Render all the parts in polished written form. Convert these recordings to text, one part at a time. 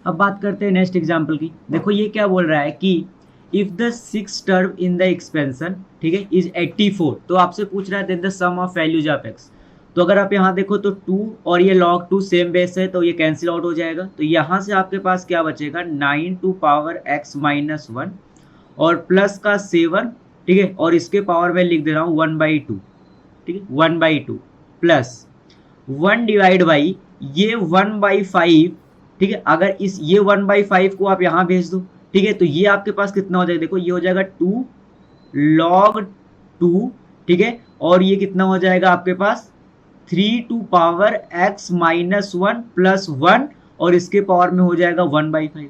अब बात करते हैं नेक्स्ट एग्जाम्पल की। देखो ये क्या बोल रहा है कि if the six term in the expansion, ठीक है, इज 84, तो आपसे पूछ रहा है then the sum of values of x. तो अगर आप यहाँ देखो तो 2 और ये log 2 सेम बेस है तो ये कैंसिल आउट हो जाएगा। तो यहाँ से आपके पास क्या बचेगा 9 टू पावर x माइनस 1 और प्लस का 7, ठीक है, और इसके पावर में लिख दे रहा हूँ 1/2, ठीक है, 1/2 प्लस 1 डिवाइड बाई ये 1/5, ठीक है। अगर इस ये 1/5 को आप यहाँ भेज दो, ठीक है, तो ये आपके पास कितना हो जाएगा, देखो ये हो जाएगा 2 log 2, ठीक है, और ये कितना हो जाएगा आपके पास 3 to power x minus 1 plus 1 और इसके पावर में हो जाएगा 1/5,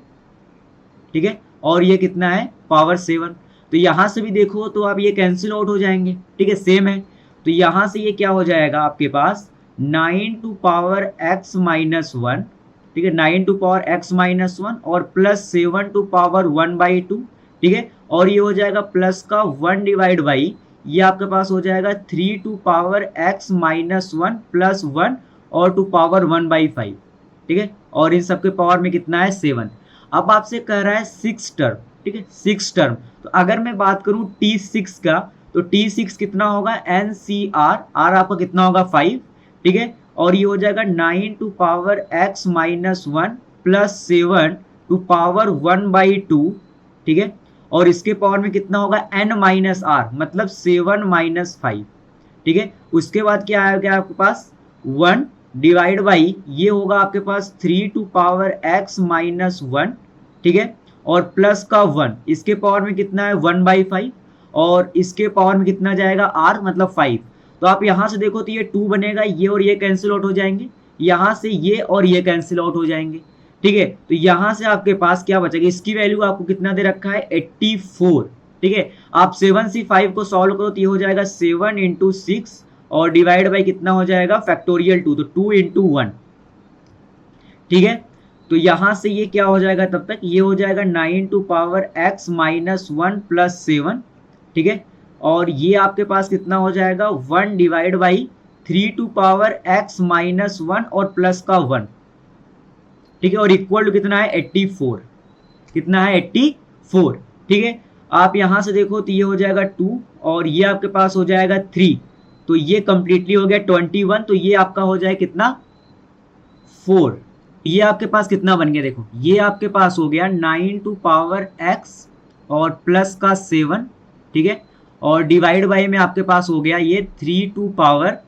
ठीक है, और ये कितना है पावर 7। तो यहां से भी देखो तो आप ये कैंसिल आउट हो जाएंगे, ठीक है, सेम है। तो यहां से ये क्या हो जाएगा आपके पास 9 टू पावर x माइनस 1, ठीक है, 9 टू पावर x माइनस 1 और प्लस 7 टू पावर 1/2, ठीक है, और ये हो जाएगा प्लस का 1 डिवाइड बाई ये आपके पास हो जाएगा 3 to power x minus 1 plus 1 और टू पावर 1/5, ठीक है, और इन सबके पावर में कितना है 7। अब आपसे कह रहा है 6 टर्म, ठीक है, 6 टर्म। तो अगर मैं बात करूं T6 का तो T6 कितना होगा NCR, R आपका कितना होगा 5, ठीक है, और ये हो जाएगा 9 to power x minus 1 plus 7 to power 1/2, ठीक है, और इसके पावर में कितना होगा n माइनस आर मतलब 7 माइनस 5, ठीक है। उसके बाद क्या आएगा आपके पास 1 डिवाइड बाई ये होगा आपके पास 3 टू पावर x माइनस 1, ठीक है, और प्लस का 1 इसके पावर में कितना है 1/5 और इसके पावर में कितना जाएगा r मतलब 5। तो आप यहां से देखो तो ये 2 बनेगा, ये और ये कैंसिल आउट हो जाएंगे, यहां से ये और ये कैंसिल आउट हो जाएंगे, ठीक है। तो यहां से आपके पास क्या बचेगा, इसकी वैल्यू आपको कितना दे रखा है 84, ठीक है। आप 7c5 को सॉल्व करो तो ये हो जाएगा 7 इंटू 6 और डिवाइड बाई कितना हो जाएगा फैक्टोरियल 2, तो 2 इंटू 1, ठीक है। तो यहां से ये क्या हो जाएगा तब तक ये हो जाएगा 9 to power x minus 1 plus 7, ठीक है, और ये आपके पास कितना हो जाएगा 1 divide by 3 to power x minus 1 और प्लस का 1, ठीक है, और इक्वल टू कितना है 84, कितना है 84, ठीक है। आप यहां से देखो तो ये हो जाएगा 2 और ये आपके पास हो जाएगा 3, तो ये कंप्लीटली हो गया 21, तो ये आपका हो जाए कितना 4। ये आपके पास कितना बन गया, देखो ये आपके पास हो गया 9 टू पावर x और प्लस का 7, ठीक है, और डिवाइड बाई में आपके पास हो गया ये 3 टू पावर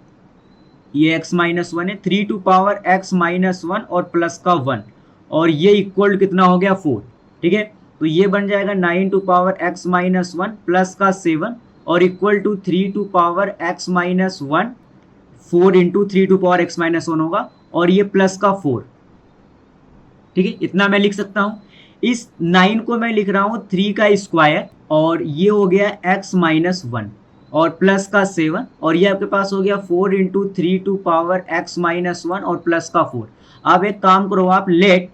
ये x माइनस 1 है 3 टू पावर x माइनस 1 और प्लस का 1 और ये इक्वल कितना हो गया 4, ठीक है। तो ये बन जाएगा 9 to power x minus 1 plus का 7 और equal to 3 to power x minus 1, 4 into 3 to power x minus 1 होगा और ये प्लस का 4, ठीक है, इतना मैं लिख सकता हूं। इस 9 को मैं लिख रहा हूं 3 का स्क्वायर और ये हो गया x माइनस 1 और प्लस का 7 और ये आपके पास हो गया 4 into 3 to power x minus 1 और प्लस का 4। अब एक काम करो आप let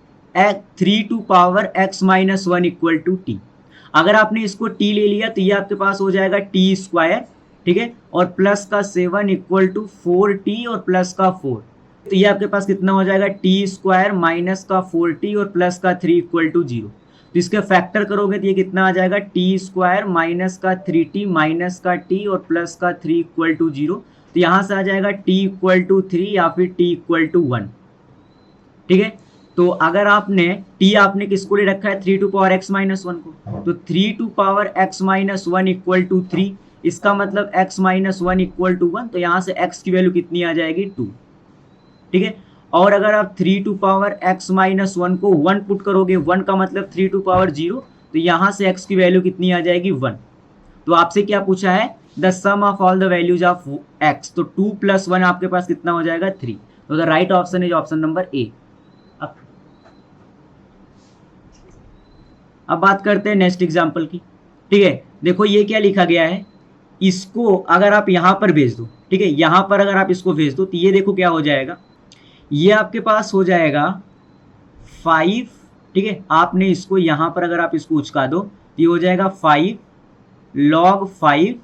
3 to power x minus 1 equal to t। अगर आपने इसको t ले लिया तो ये आपके पास हो जाएगा t स्क्वायर, ठीक है, और प्लस का 7 इक्वल टू 4t और प्लस का 4, तो ये आपके पास कितना हो जाएगा t स्क्वायर माइनस का 4t और प्लस का 3 इक्वल टू 0। तो इसका फैक्टर करोगे तो ये कितना आ जाएगा t स्क्वायर माइनस का 3t माइनस का t और प्लस का 3 इक्वल टू 0। तो यहाँ से आ जाएगा t इक्वल टू 3 या फिर t इक्वल टू 1, ठीक है। तो अगर आपने किसको ले रखा है 3 टू पावर x माइनस 1 को, तो 3 to power x minus 1 equal to 3, इसका मतलब x माइनस 1 इक्वल टू 1, तो यहाँ से x की वैल्यू कितनी आ जाएगी 2, ठीक है। और अगर आप 3 टू पावर x माइनस 1 को 1 पुट करोगे, 1 का मतलब 3 टू पावर 0, तो यहाँ से x की वैल्यू कितनी आ जाएगी 1। तो आपसे क्या पूछा है the sum of all the values of x, तो 2 प्लस 1 आपके पास कितना हो जाएगा 3। तो the right option is option number A. अब बात करते हैं नेक्स्ट एग्जाम्पल की, ठीक है। देखो ये क्या लिखा गया है, इसको अगर आप यहाँ पर भेज दो, ठीक है, यहाँ पर अगर आप इसको भेज दो तो ये देखो क्या हो जाएगा, ये आपके पास हो जाएगा 5, ठीक है। आपने इसको यहाँ पर अगर आप इसको उचका दो तो ये हो जाएगा 5 log 5,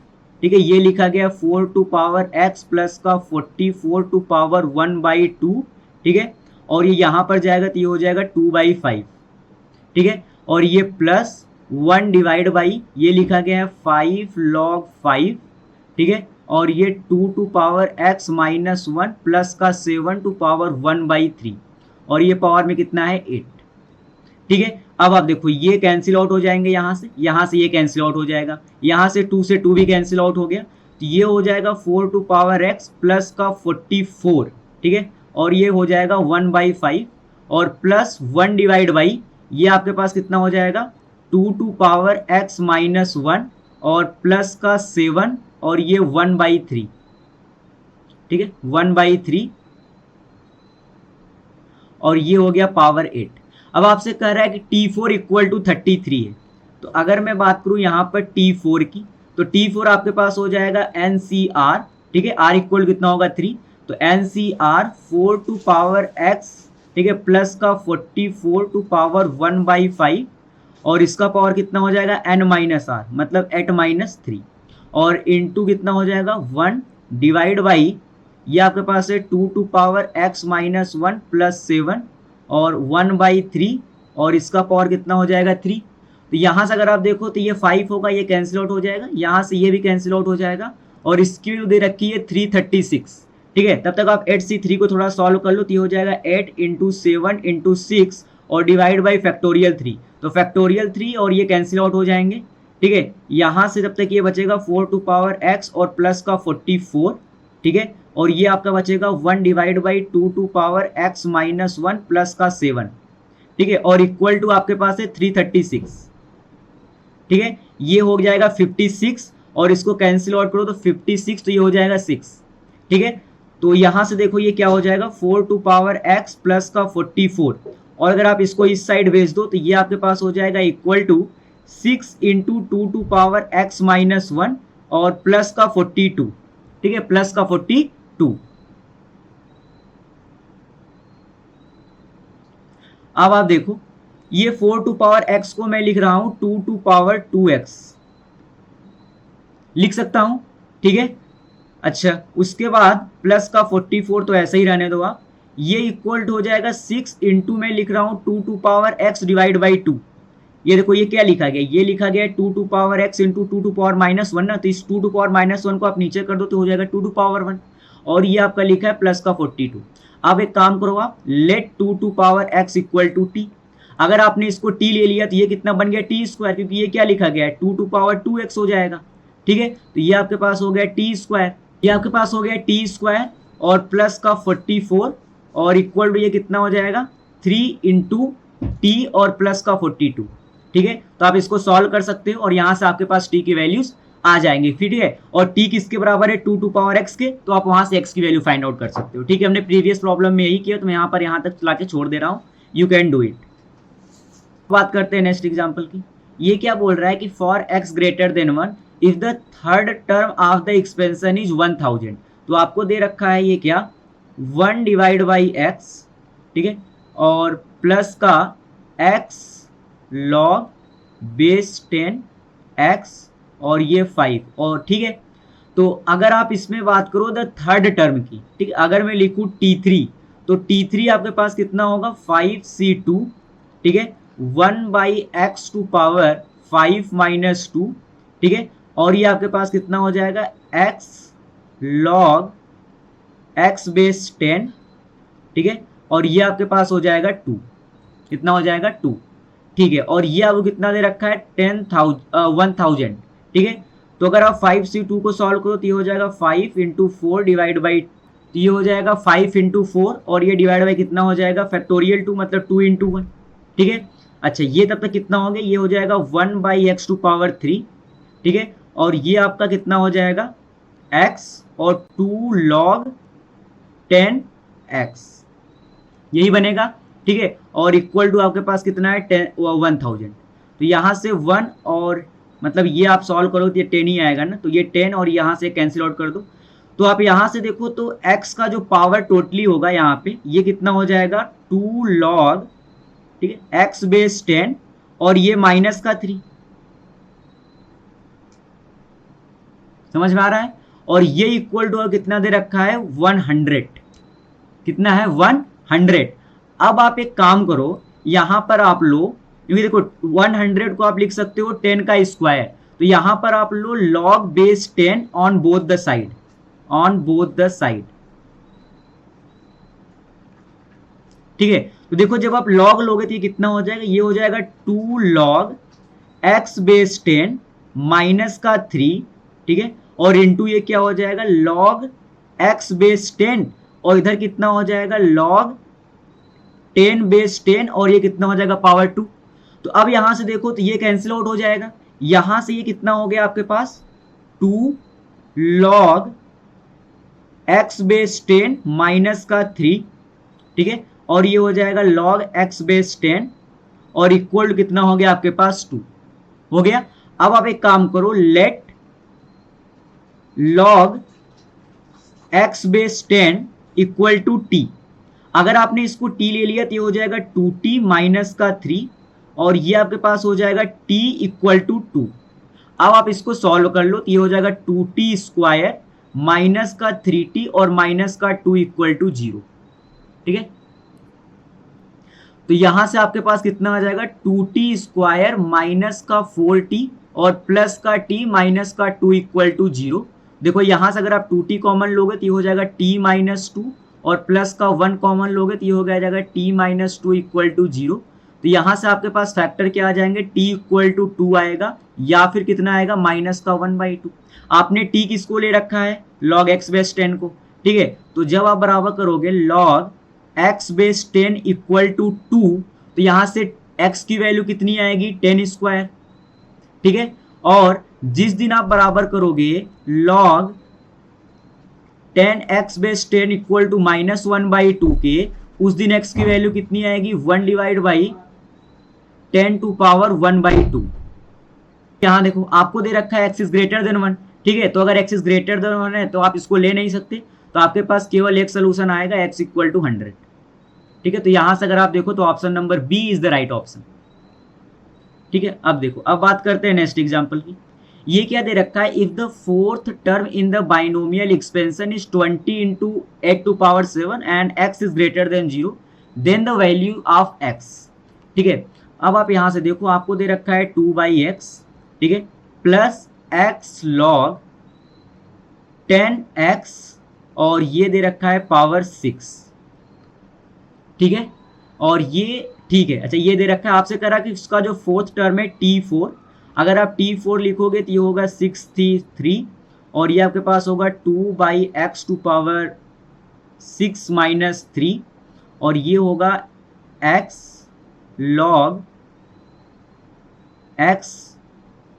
ठीक है, ये लिखा गया 4 टू पावर x प्लस का 44 टू पावर 1/2, ठीक है, और ये यहाँ पर जाएगा तो ये हो जाएगा 2/5, ठीक है, और ये प्लस 1 डिवाइड बाई ये लिखा गया है 5 log 5, ठीक है, और ये 2 to power x minus 1 plus का 7 टू पावर 1/3, और ये पावर में कितना है 8, ठीक है। अब आप देखो ये कैंसिल आउट हो जाएंगे, यहाँ से ये कैंसिल आउट हो जाएगा, यहाँ से 2 से 2 भी कैंसिल आउट हो गया, तो ये हो जाएगा 4 टू पावर x प्लस का 44, ठीक है, और ये हो जाएगा 1/5 और प्लस 1 डिवाइड बाई ये आपके पास कितना हो जाएगा 2 टू पावर x माइनस 1 और प्लस का 7 और ये 1/3, ठीक है, 1/3 और ये हो गया पावर 8। अब आपसे कह रहा है कि T4 इक्वल टू 33 है, तो अगर मैं बात करूं यहाँ पर T4 की, तो T4 आपके पास हो जाएगा NCR, ठीक है, R इक्वल कितना होगा 3, तो NCR 4 टू पावर x, ठीक है, प्लस का 44 टू पावर 1/5 और इसका पावर कितना हो जाएगा n माइनस आर मतलब 8-3 और इनटू कितना हो जाएगा 1 डिवाइड बाई ये आपके पास है 2 to power x minus 1 plus 7 और 1/3 और इसका पावर कितना हो जाएगा 3। तो यहाँ से अगर आप देखो तो ये 5 होगा, ये कैंसिल आउट हो जाएगा, यहाँ से ये भी कैंसिल आउट हो जाएगा और इसकी वैल्यू दे रखी है 336, ठीक है। तब तक आप 8C3 को थोड़ा सॉल्व कर लो, तो ये हो जाएगा 8 × 7 × 6 और डिवाइड बाई फैक्टोरियल 3, तो फैक्टोरियल 3 और ये कैंसिल आउट हो जाएंगे, ठीक है। यहाँ से तब तक ये बचेगा 4 टू पावर x और प्लस का 44, ठीक है, और ये आपका बचेगा 1 divide by 2 to power x minus 1 plus का 7, ठीक है, और इक्वल टू आपके पास है 336, ठीक है। ये हो जाएगा 56 और इसको कैंसिल आउट करो तो 56, तो ये हो जाएगा 6, ठीक है। तो यहाँ से देखो ये क्या हो जाएगा 4 टू पावर x प्लस का 44 और अगर आप इसको इस साइड भेज दो तो ये आपके पास हो जाएगा equal to 6 × 2 to power x minus 1 और प्लस का 42, ठीक है, प्लस का 42। अब आप देखो ये 4 टू पावर x को मैं लिख रहा हूं 2 टू पावर 2x लिख सकता हूं, ठीक है। अच्छा, उसके बाद प्लस का 44 तो ऐसे ही रहने दो आप, ये इक्वल हो जाएगा 6 × मैं लिख रहा हूं 2 to power x divide by 2। ये देखो ये क्या लिखा गया, ये लिखा गया 2 to power x into 2 to power minus 1 ना, तो इस 2 टू पावर माइनस 1 को आप नीचे कर दो तो हो जाएगा 2 टू पावर 1 और ये आपका लिखा है प्लस का 42। अब एक काम करो आप, let 2 to power x equal to t, अगर आपने इसको t ले लिया तो ये कितना बन गया t स्क्वायर, क्योंकि ये क्या लिखा गया है 2 टू पावर 2x हो जाएगा, ठीक है। तो ये आपके पास हो गया t स्क्वायर, ये आपके पास हो गया t स्क्वायर और प्लस का 44 और इक्वल टू ये कितना हो जाएगा 3 × t और प्लस का 42, ठीक है। तो आप इसको सॉल्व कर सकते हो और यहाँ से आपके पास t की वैल्यूज आ जाएंगे, ठीक है। और t किसके बराबर है 2 टू पावर x के, तो आप वहां से x की वैल्यू फाइंड आउट कर सकते हो, ठीक है। हमने प्रीवियस प्रॉब्लम में यही किया, तो मैं यहाँ तक चला के छोड़ दे रहा हूँ, यू कैन डू इट। बात करते हैं नेक्स्ट एग्जाम्पल की। ये क्या बोल रहा है कि for x greater than 1 if the third term of the expansion is 1000, तो आपको दे रखा है ये क्या 1 डिवाइड बाई x, ठीक है, और प्लस का x log बेस 10x और ये 5 और ठीक है। तो अगर आप इसमें बात करो द थर्ड टर्म की, ठीक है, अगर मैं लिखूँ t3 तो t3 आपके पास कितना होगा 5c2, ठीक है, 1/x टू पावर 5 माइनस 2, ठीक है, और ये आपके पास कितना हो जाएगा x log x बेस 10, ठीक है, और ये आपके पास हो जाएगा 2, कितना हो जाएगा 2, ठीक है, और ये आपको कितना दे रखा है 1000, ठीक है। तो अगर आप 5c2 को सॉल्व करो तो ये हो जाएगा 5 × 4 डिवाइड बाई, तो ये हो जाएगा 5 × 4 और ये डिवाइड बाई कितना हो जाएगा फैक्टोरियल 2 मतलब 2 × 1, ठीक है। अच्छा, ये तब तक कितना हो गया, ये हो जाएगा 1/x टू पावर 3, ठीक है, और ये आपका कितना हो जाएगा x और 2 log 10x यही बनेगा, ठीक है, और इक्वल टू आपके पास कितना है 1000। तो यहाँ से 1 और मतलब ये आप सॉल्व करो तो ये 10 ही आएगा ना, तो ये 10 और यहाँ से कैंसिल आउट कर दो। तो आप यहाँ से देखो तो x का जो पावर टोटली होगा यहाँ पे ये कितना हो जाएगा 2 log, ठीक है, x बेस 10 और ये माइनस का 3, समझ में आ रहा है, और ये इक्वल टू कितना दे रखा है 100, कितना है 100। अब आप एक काम करो, यहां पर आप लो क्योंकि देखो 100 को आप लिख सकते हो 10 का स्क्वायर, तो यहां पर आप लो log base 10 on both the side, on both the side, ठीक है। तो देखो जब आप log लोगे तो ये कितना हो जाएगा, ये हो जाएगा 2 log x बेस 10 माइनस का 3, ठीक है, और इंटू ये क्या हो जाएगा log x बेस 10, और इधर कितना हो जाएगा log 10 बेस 10, और ये कितना हो जाएगा पावर 2। तो अब यहां से देखो तो ये कैंसिल आउट हो जाएगा, यहां से ये कितना हो गया आपके पास 2 log x बेस 10 माइनस का 3, ठीक है, और ये हो जाएगा log x बेस 10 और इक्वल कितना हो गया आपके पास 2 हो गया। अब आप एक काम करो, let log x base 10 equal to t, अगर आपने इसको t ले लिया तो ये हो जाएगा 2t माइनस का 3, और ये आपके पास हो जाएगा t इक्वल टू 2। अब आप इसको सॉल्व कर लो तो ये हो जाएगा 2t स्क्वायर माइनस का 3t और माइनस का 2 इक्वल टू 0, ठीक है। तो यहां से आपके पास कितना आ जाएगा 2t स्क्वायर माइनस का 4t और प्लस का t माइनस का 2 इक्वल टू 0। देखो यहां से अगर आप 2t कॉमन लोगे तो ये हो जाएगा t माइनस 2 और प्लस का 1 कॉमन लोगे तो ये हो जाएगा t माइनस 2 इक्वल टू 0। तो यहां से आपके पास फैक्टर क्या आ जाएंगे, t इक्वल टू 2 आएगा या फिर कितना आएगा माइनस का 1/2। आपने t किसको ले रखा है log x बेस 10 को, ठीक है। तो जब आप बराबर करोगे log x base 10 equal to 2, तो यहां से x की वैल्यू कितनी आएगी 10 स्क्वायर, ठीक है। और जिस दिन आप बराबर करोगे log 10x base 10 equal to minus 1/2 के, उस दिन x की वैल्यू कितनी आएगी 1 डिवाइड बाई 10 टू पावर 1/2। यहां देखो आपको दे रखा है x इज ग्रेटर देन 1, ठीक है। तो अगर x इज ग्रेटर देन 1 है तो आप इसको ले नहीं सकते, तो आपके पास केवल एक सोल्यूशन आएगा x इक्वल टू 100, ठीक है। तो यहां से अगर आप देखो तो option number B is the right option, ठीक है। अब देखो, अब बात करते हैं नेक्स्ट एग्जांपल की। ये क्या दे रखा है, if the fourth term in the binomial expansion is 20 into 8 to power 7 and x is greater than 0, then the value of x, ठीक है। अब आप यहां से देखो आपको दे रखा है 2/x, ठीक है, प्लस x log 10x और ये दे रखा है पावर 6, ठीक है। और ये ठीक है, अच्छा ये दे रखा है, आपसे करा कि उसका जो फोर्थ टर्म है t4, अगर आप t4 लिखोगे तो ये होगा 6 और ये आपके पास होगा 2/x टू पावर 6 माइनस 3 और ये होगा x log x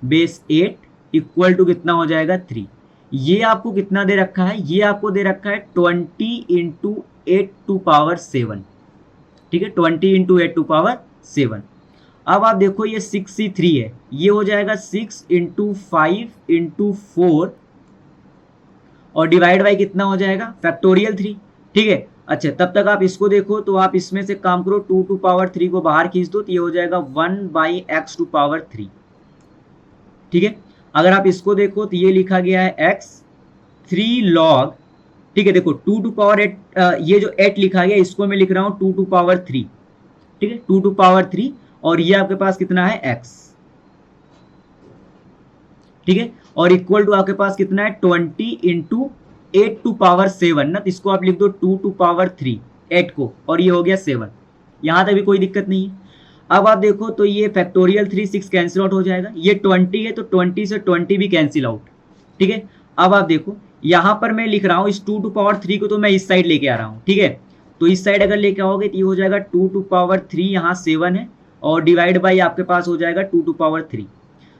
base 8 equal to कितना हो जाएगा 3। ये आपको कितना दे रखा है, ये आपको दे रखा है 20 इंटू 8 टू पावर 7, ठीक है, 20 इंटू 8 टू पावर 7। अब आप देखो ये 6c3 है, ये हो जाएगा 6 इंटू 5 इंटू 4 और डिवाइड बाई कितना हो जाएगा फैक्टोरियल 3, ठीक है। अच्छा तब तक आप इसको देखो तो आप इसमें से काम करो 2 टू पावर 3 को बाहर खींच दो तो ये हो जाएगा 1/x टू पावर 3, ठीक है। अगर आप इसको देखो तो ये लिखा गया है x 3 log, ठीक है। देखो 2 टू पावर 8, ये जो 8 लिखा गया इसको मैं लिख रहा हूँ 2 टू पावर 3, ठीक है, 2 टू पावर 3 और ये आपके पास कितना है x, ठीक है, और इक्वल टू आपके पास कितना है 20 इंटू 8 टू पावर 7 ना, तो इसको आप लिख दो 2 टू पावर 3 8 को और ये हो गया 7, यहां तक भी कोई दिक्कत नहीं है। अब आप देखो तो ये फैक्टोरियल 3 6 कैंसिल आउट हो जाएगा, ये 20 है तो 20 से 20 भी कैंसिल आउट, ठीक है। अब आप देखो यहां पर मैं लिख रहा हूं इस 2 टू पावर 3 को तो मैं इस साइड लेके आ रहा हूं, ठीक है। तो इस साइड अगर लेके आओगे तो ये हो जाएगा 2 टू पावर 3, यहाँ 7 है और डिवाइड बाई आपके पास हो जाएगा 2 टू पावर 3।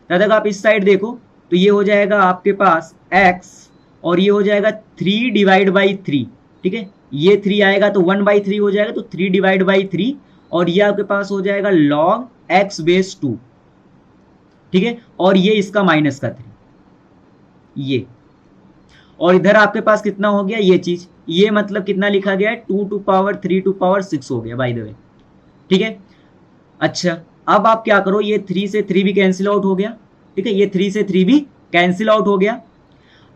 तब तक आप इस साइड देखो तो ये हो जाएगा आपके पास x और ये हो जाएगा 3 डिवाइड बाई 3, ठीक है, ये 3 आएगा तो 1/3 हो जाएगा तो 3 डिवाइड बाई 3 और ये आपके पास हो जाएगा log x बेस 2, ठीक है, और ये इसका माइनस का 3 ये, और इधर आपके पास कितना हो गया ये चीज, ये मतलब कितना लिखा गया है 2 टू पावर 3 टू पावर 6 हो गया बाय द वे, ठीक है। अच्छा अब आप क्या करो, ये 3 से 3 भी कैंसिल आउट हो गया, ठीक है, ये 3 से 3 भी कैंसिल आउट हो गया।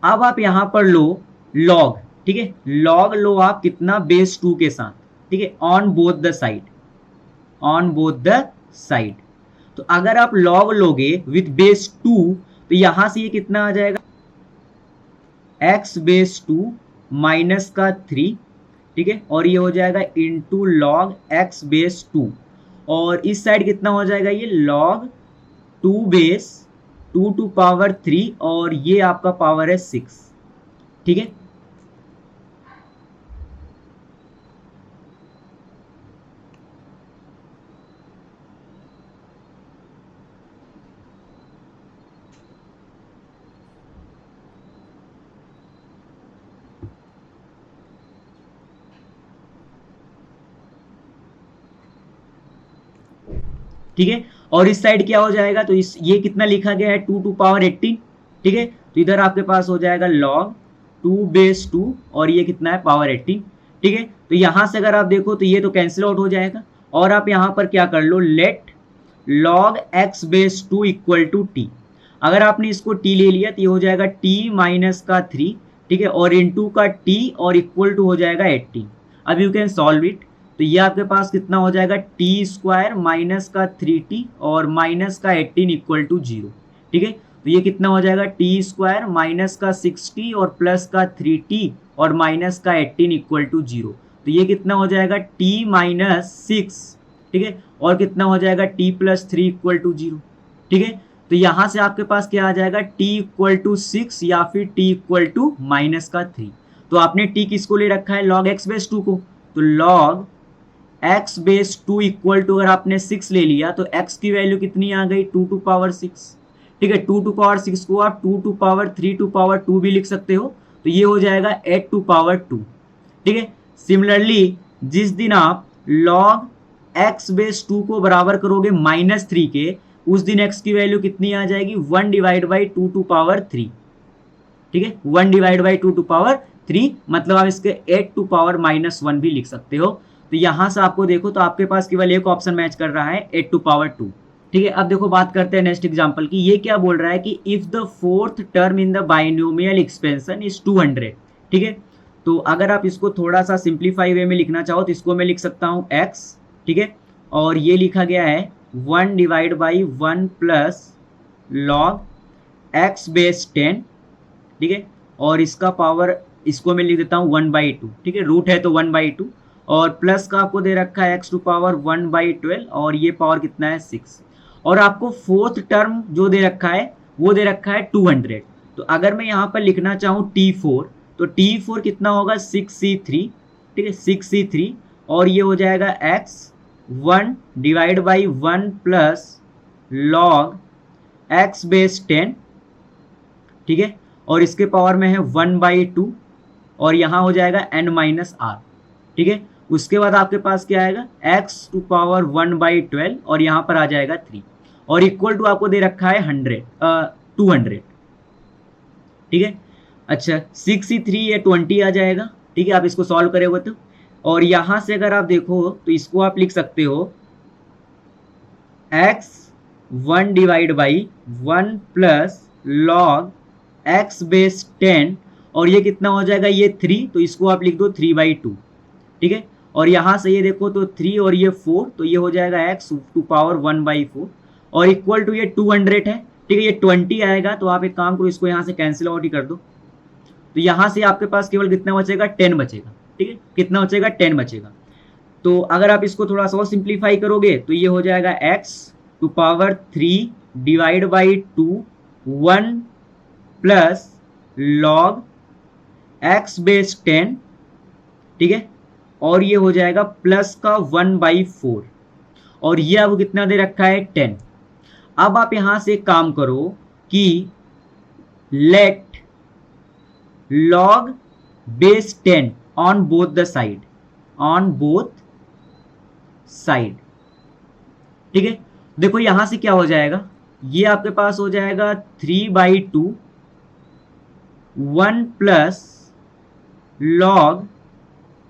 अब आप यहां पर लो log, ठीक है, log लो आप कितना बेस 2 के साथ, ठीक है, on both the side, on both the side. तो अगर आप log लोगे विथ बेस 2 तो यहां से ये कितना आ जाएगा, x बेस 2 माइनस का 3, ठीक है, और ये हो जाएगा इंटू लॉग x बेस 2, और इस साइड कितना हो जाएगा, ये log 2 बेस 2 टू पावर 3, और ये आपका पावर है 6, ठीक है। ठीक है, और इस साइड क्या हो जाएगा, तो इस ये कितना लिखा गया है 2 टू पावर 18, ठीक है, तो इधर आपके पास हो जाएगा log 2 बेस 2, और ये कितना है पावर 18, ठीक है। तो यहां से अगर आप देखो तो ये तो कैंसिल आउट हो जाएगा, और आप यहां पर क्या कर लो, let log x base 2 equal to t. अगर आपने इसको t ले लिया तो ये हो जाएगा t माइनस का 3, ठीक है, और इंटू का t, और इक्वल टू हो जाएगा 18। अब यू कैन सॉल्व इट, तो ये आपके पास कितना हो जाएगा, टी स्क्वायर माइनस का 3t और माइनस का 18 इक्वल टू 0, ठीक है। तो ये कितना हो जाएगा, टी स्क्वायर माइनस का 6t और प्लस का 3t और माइनस का 18 इक्वल टू 0, तो ये कितना हो जाएगा t माइनस 6, ठीक है, और कितना हो जाएगा t प्लस 3 इक्वल टू 0, ठीक है। तो यहां से आपके पास क्या आ जाएगा, t इक्वल टू 6 या फिर t इक्वल टू माइनस का 3। तो आपने t किसको ले रखा है, log x बेस 2 को, तो log x base 2 equal to, अगर आपने 6 ले लिया तो x की वैल्यू कितनी आ गई, 2 टू पावर 6, ठीक है। 2 टू पावर 6 को आप 2 टू पावर 3 टू पावर 2 भी लिख सकते हो, तो ये हो जाएगा 8 टू पावर 2, ठीक है। सिमिलरली जिस दिन आप log x बेस 2 को बराबर करोगे -3 के, उस दिन x की वैल्यू कितनी आ जाएगी, 1 डिवाइड बाई 2 टू पावर 3, ठीक है, 1 डिवाइड बाई 2 टू पावर 3, मतलब आप इसके 8 टू पावर -1 भी लिख सकते हो। तो यहां से आपको देखो तो आपके पास केवल एक ऑप्शन मैच कर रहा है, 8 टू पावर 2, ठीक है। अब देखो बात करते हैं नेक्स्ट एग्जांपल की। ये क्या बोल रहा है कि if the fourth term in the binomial expansion is 200, ठीक है। तो अगर आप इसको थोड़ा सा सिंप्लीफाई वे में लिखना चाहो तो इसको मैं लिख सकता हूँ x, ठीक है, और ये लिखा गया है 1 divide by 1 plus log x base 10, ठीक है, और इसका पावर इसको मैं लिख देता हूँ 1/2, ठीक है, रूट है तो 1/2, और प्लस का आपको दे रखा है x टू पावर 1/12, और ये पावर कितना है 6, और आपको फोर्थ टर्म जो दे रखा है वो दे रखा है 200। तो अगर मैं यहाँ पर लिखना चाहूँ t4, तो t4 कितना होगा 6c3, ठीक है, 6c3, और ये हो जाएगा x 1 divide by 1 plus log x base 10, ठीक है, और इसके पावर में है 1/2, और यहाँ हो जाएगा n माइनस आर, ठीक है। उसके बाद आपके पास क्या आएगा, x टू पावर 1/12, और यहाँ पर आ जाएगा 3, और इक्वल टू आपको दे रखा है 200, ठीक है। अच्छा 6c3 ये 20 आ जाएगा, ठीक है, आप इसको सॉल्व करोगे तो, और यहाँ से अगर आप देखो तो इसको आप लिख सकते हो x 1 divide by 1 plus log x base 10, और ये कितना हो जाएगा, ये 3, तो इसको आप लिख दो 3/2, ठीक है, और यहाँ से ये देखो तो 3 और ये 4, तो ये हो जाएगा x टू पावर 1/4, और इक्वल टू ये 200 है, ठीक है, ये 20 आएगा, तो आप एक काम करो इसको यहाँ से कैंसिल आउट ही कर दो, तो यहाँ से आपके पास केवल कितना बचेगा, 10 बचेगा, ठीक है, कितना बचेगा, 10 बचेगा। तो अगर आप इसको थोड़ा सा और सिंप्लीफाई करोगे तो ये हो जाएगा x to power 3 divide by 2 1 plus log x base 10, ठीक है, और ये हो जाएगा प्लस का 1/4, और ये आपको कितना दे रखा है 10। अब आप यहां से एक काम करो कि let log base 10 on both the side, on both side, ठीक है। देखो यहां से क्या हो जाएगा, ये आपके पास हो जाएगा 3/2 1 प्लस log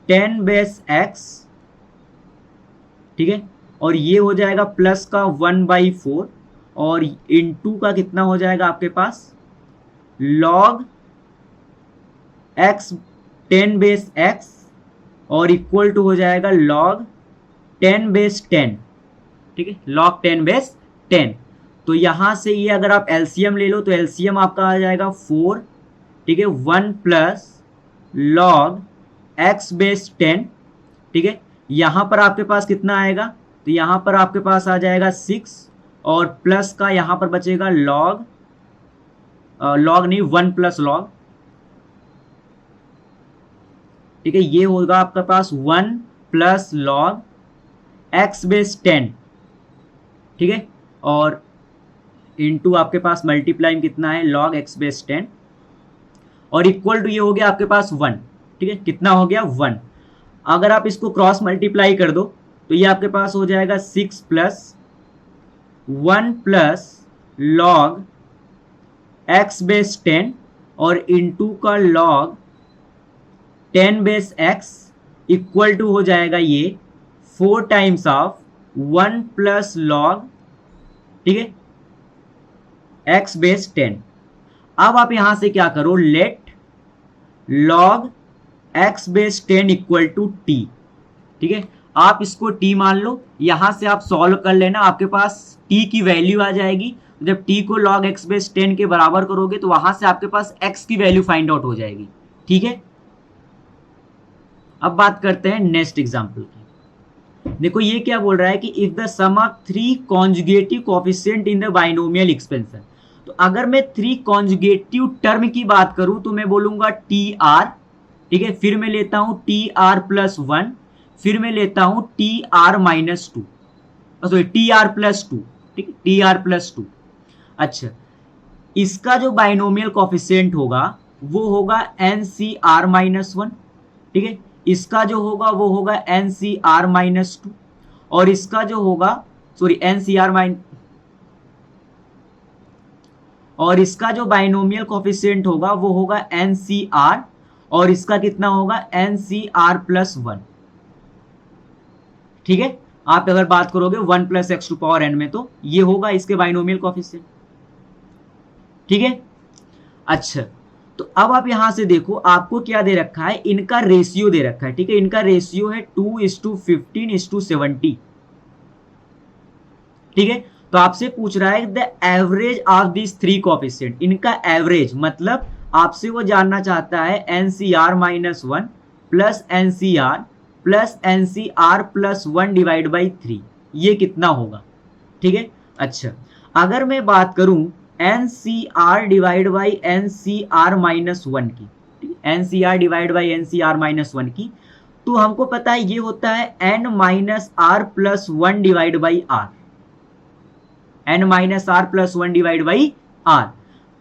10 बेस x, ठीक है, और ये हो जाएगा प्लस का 1/4, और इंटू का कितना हो जाएगा आपके पास log x 10 बेस x, और इक्वल टू हो जाएगा log 10 बेस 10, ठीक है, log 10 बेस 10। तो यहाँ से ये अगर आप एलसीएम ले लो तो एलसीएम आपका आ जाएगा 4, ठीक है, 1 प्लस लॉग एक्स बेस 10, ठीक है। यहाँ पर आपके पास कितना आएगा, तो यहाँ पर आपके पास आ जाएगा 6 और प्लस का यहाँ पर बचेगा लॉग, लॉग नहीं 1 प्लस लॉग, ठीक है, ये होगा आपके पास 1 प्लस लॉग एक्स बेस 10, ठीक है, और इनटू आपके पास मल्टीप्लाई कितना है लॉग एक्स बेस 10 और इक्वल टू ये हो गया आपके पास 1, ठीक है, कितना हो गया 1। अगर आप इसको क्रॉस मल्टीप्लाई कर दो तो ये आपके पास हो जाएगा 6 plus 1 plus log x base 10 और इनटू का log 10 base x equal to हो जाएगा ये 4 टाइम्स ऑफ 1 प्लस लॉग, ठीक है, एक्स बेस 10। अब आप यहां से क्या करो, let log x base 10 equal to t, ठीक है, आप इसको टी मान लो, यहां से आप सॉल्व कर लेना, आपके पास टी की वैल्यू आ जाएगी। जब टी को लॉग एक्स बेस 10 के बराबर करोगे तो वहां से आपके पास एक्स की वैल्यू फाइंड आउट हो जाएगी, ठीक है। अब बात करते हैं नेक्स्ट एग्जांपल की। देखो ये क्या बोल रहा है कि if the sum of 3 conjugative coefficient in the binomial expansion, तो अगर मैं 3 कॉन्जुगेटिव टर्म की बात करूं तो मैं बोलूंगा टी आर, ठीक है, फिर मैं लेता हूं टी आर प्लस 1, फिर मैं लेता हूं T R minus 2, sorry T R plus 2, ठीक है, टी आर प्लस 2। अच्छा, इसका जो बाइनोमियल कोएफिशिएंट होगा वो होगा एन सी आर माइनस 1, ठीक है, इसका जो होगा वो होगा एन सी आर माइनस 2 और इसका जो होगा, sorry n C r mine, और इसका जो बाइनोमियल कोएफिशिएंट होगा वो होगा एन सी आर और इसका कितना होगा एन सी आर प्लस 1, ठीक है। आप अगर बात करोगे 1 plus x to power n में तो ये होगा इसके बाइनोमियल कोएफिशिएंट, ठीक है। अच्छा, तो अब आप यहां से देखो आपको क्या दे रखा है, इनका रेशियो दे रखा है, ठीक है, इनका रेशियो है 2:15:70, ठीक है। तो आपसे पूछ रहा है the average of this 3 coefficient, इनका एवरेज, मतलब आपसे वो जानना चाहता है NCR minus 1 plus NCR plus NCR plus 1 divide by 3, ये कितना होगा, ठीक है। अच्छा, अगर मैं बात करूं n C r divide by n C r minus 1 की, n C r divide by n C r minus 1 की, तो हमको पता है ये होता है n minus r plus 1 divide by r, n minus r plus 1 divide by r,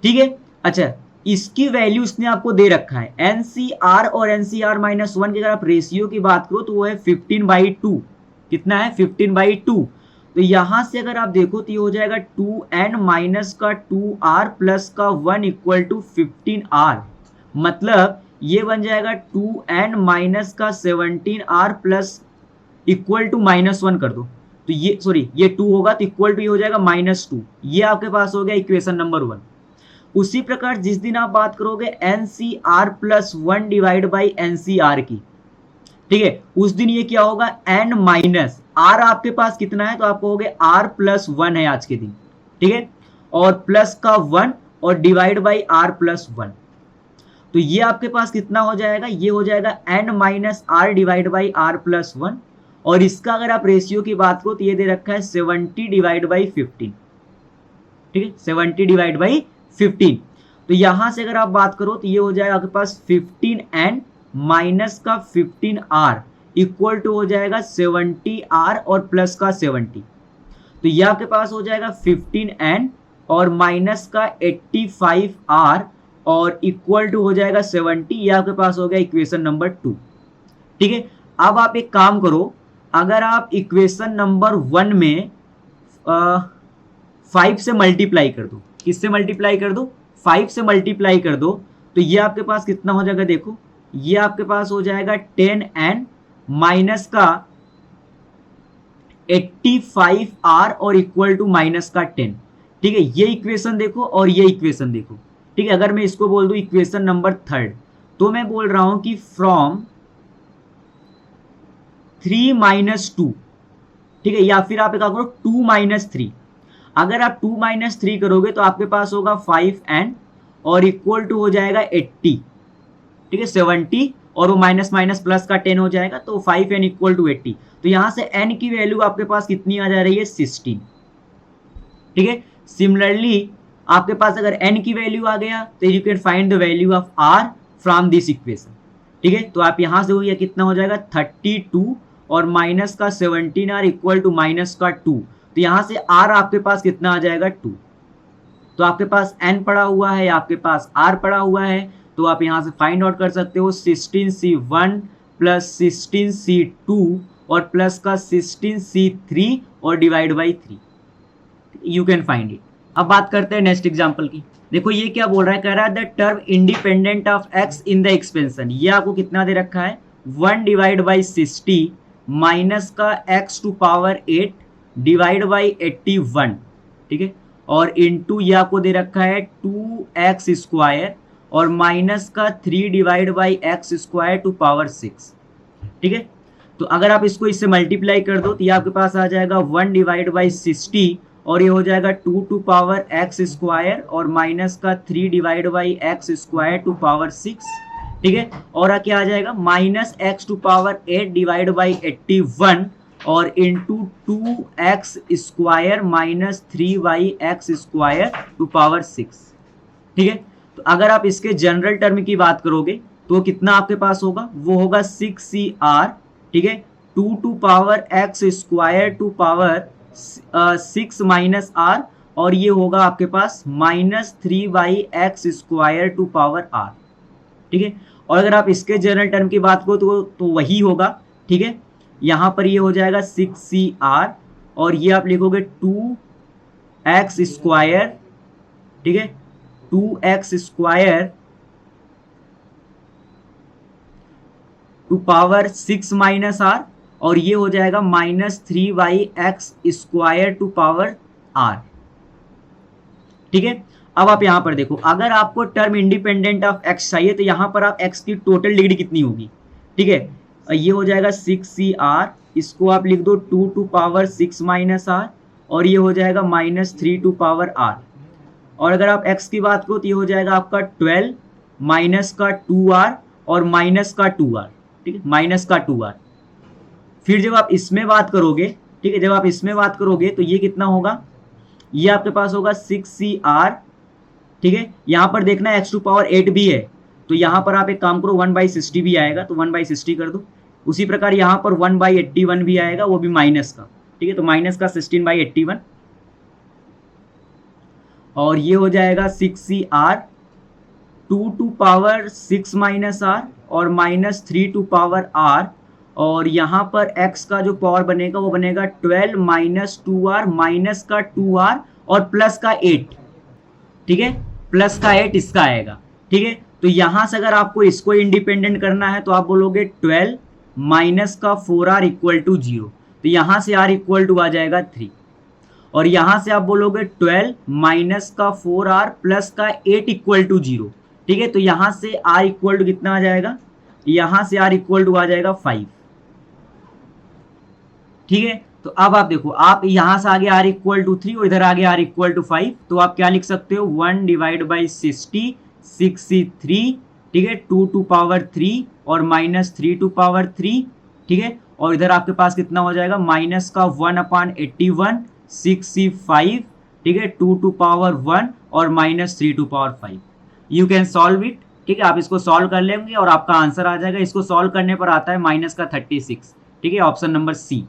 ठीक है। अच्छा, इसकी वैल्यू इसने आपको दे रखा है एन सी आर और एन सी आर माइनस 1 की अगर आप रेशियो की बात करो तो वो है 15/2, कितना है 15/2। तो यहां से अगर आप देखो तो ये हो जाएगा 2n माइनस का 2r प्लस का 1 इक्वल टू 15r, मतलब ये बन जाएगा 2n माइनस का 17r प्लस इक्वल टू -1 कर दो, तो ये सॉरी ये 2 होगा तो इक्वल टू ये हो जाएगा -2, ये आपके पास हो गया इक्वेशन नंबर 1। उसी प्रकार जिस दिन आप बात करोगे n C r plus 1 divide by n C r की, ठीक है, उस दिन ये क्या होगा एन माइनस आर, आपके पास कितना है तो आपको हो गया आर प्लस 1 है आज के दिन, ठीक है, और प्लस का 1 और डिवाइड बाई आर प्लस 1, तो ये आपके पास कितना हो जाएगा, ये हो जाएगा n minus are divide by r plus 1 और इसका अगर आप रेशियो की बात करो तो ये दे रखा है 70 डिवाइड बाई 15, ठीक है, 70 डिवाइड बाई 15। तो यहां से अगर आप बात करो तो ये हो जाएगा आपके पास 15n माइनस का 15r इक्वल टू हो जाएगा 70r और प्लस का 70, तो ये आपके पास हो जाएगा 15n और माइनस का 85r और इक्वल टू हो जाएगा 70, ये आपके पास हो गया इक्वेशन नंबर 2, ठीक है। अब आप एक काम करो, अगर आप इक्वेशन नंबर 1 में 5 से मल्टीप्लाई कर दो, किससे मल्टीप्लाई कर दो, 5 से मल्टीप्लाई कर दो, तो ये आपके पास कितना हो जाएगा, देखो ये आपके पास हो जाएगा 10n माइनस का 85r और इक्वल टू माइनस का 10, ठीक है। ये इक्वेशन देखो और ये इक्वेशन देखो, ठीक है। अगर मैं इसको बोल दूं इक्वेशन नंबर 3 तो मैं बोल रहा हूं कि फ्रॉम 3 - 2, ठीक है, या फिर आप क्या करो 2 - 3। अगर आप 2 - 3 करोगे तो आपके पास होगा 5n और इक्वल टू हो जाएगा 80, ठीक है 70, और वो माइनस माइनस प्लस का 10 हो जाएगा, तो 5n इक्वल टू 80। तो यहाँ से n की वैल्यू आपके पास कितनी आ जा रही है 16, ठीक है। सिमिलरली आपके पास अगर n की वैल्यू आ गया तो you can find the value of r from this equation, ठीक है। तो आप यहाँ से हो गया कितना हो जाएगा 32 और माइनस का 17r इक्वल टू माइनस का 2, तो यहाँ से r आपके पास कितना आ जाएगा 2। तो आपके पास n पड़ा हुआ है, आपके पास r पड़ा हुआ है, तो आप यहाँ से फाइंड आउट कर सकते हो 16c1 प्लस 16c2 और प्लस का 16c3 और divide by 3, you can find it. अब बात करते हैं नेक्स्ट एग्जांपल की। देखो ये क्या बोल रहा है, कह रहा है the term independent of x in the expansion, ये आपको कितना दे रखा है 1 डिवाइड बाई 60 माइनस का x to power 8 divide by 81, ठीक है, और इनटू ये आपको दे रखा है 2x स्क्वायर और माइनस का 3 divide by x square to power 6, ठीक है। तो अगर आप इसको इससे मल्टीप्लाई कर दो तो ये आपके पास आ जाएगा 1 डिवाइड बाई 60 और ये हो जाएगा 2 टू पावर x स्क्वायर और माइनस का 3 divide by x square to power 6, ठीक है। और क्या आ जाएगा minus x to power 8 divide by 81 और into 2x square minus 3 by x square to power 6, ठीक है। तो अगर आप इसके जनरल टर्म की बात करोगे तो कितना आपके पास होगा, वो होगा 6cr, ठीक है, 2 to power x square to power 6 minus r, और ये होगा आपके पास minus 3 by x square to power r, ठीक है। और अगर आप इसके जनरल टर्म की बात करो तो वही होगा, ठीक है। यहाँ पर ये हो जाएगा 6cr और ये आप लिखोगे 2x स्क्वायर, ठीक है, 2x square to power 6 minus r, और ये हो जाएगा minus 3 by x square to power r, ठीक है। अब आप यहां पर देखो, अगर आपको टर्म इंडिपेंडेंट ऑफ x चाहिए तो यहां पर आप x की टोटल डिग्री कितनी होगी, ठीक है, ये हो जाएगा 6cr, इसको आप लिख दो 2 टू पावर 6 माइनस r और ये हो जाएगा माइनस 3 टू पावर r। और अगर आप x की बात करो तो ये हो जाएगा आपका 12 माइनस का 2r और माइनस का 2r, ठीक है, माइनस का 2r। फिर जब आप इसमें बात करोगे, ठीक है, जब आप इसमें बात करोगे तो ये कितना होगा, ये आपके पास होगा 6cr, ठीक है। यहाँ पर देखना x टू पावर 8 भी है, तो यहाँ पर आप एक काम करो 1/60 भी आएगा तो 1/60 कर दो। उसी प्रकार यहाँ पर 1/81 भी आएगा, वो भी माइनस का, ठीक है, तो माइनस का 16/81 और ये हो जाएगा 6cr 2 to power 6 minus r और माइनस 3 टू पावर r, और यहाँ पर x का जो पावर बनेगा वो बनेगा 12 माइनस 2r माइनस का 2r और प्लस का 8, ठीक है, प्लस का 8 इसका आएगा, ठीक है। तो यहाँ से अगर आपको इसको इंडिपेंडेंट करना है तो आप बोलोगे 12 माइनस का 4r इक्वल टू 0, तो यहाँ से r इक्वल टू आ जाएगा 3, और यहाँ से आप बोलोगे 12 माइनस का 4r प्लस का 8 इक्वल टू 0, ठीक है। तो यहाँ से r इक्वल टू कितना आ जाएगा, यहाँ से r इक्वल टू आ जाएगा 5, ठीक है। तो अब आप देखो, आप यहां से आगे r इक्वल टू 3 और इधर आगे r इक्वल टू 5, तो आप क्या लिख सकते हो 1 डिवाइड बाई 60 6c3, ठीक है, 2 टू पावर 3 और माइनस 3 टू पावर 3, ठीक है, और इधर आपके पास कितना हो जाएगा माइनस का 1/81 6c5, ठीक है, 2 टू पावर 1 और minus 3 to power 5। You can solve it, ठीक है, आप इसको सॉल्व कर लेंगे और आपका आंसर आ जाएगा। इसको सॉल्व करने पर आता है माइनस का 36, ठीक है, ऑप्शन नंबर सी।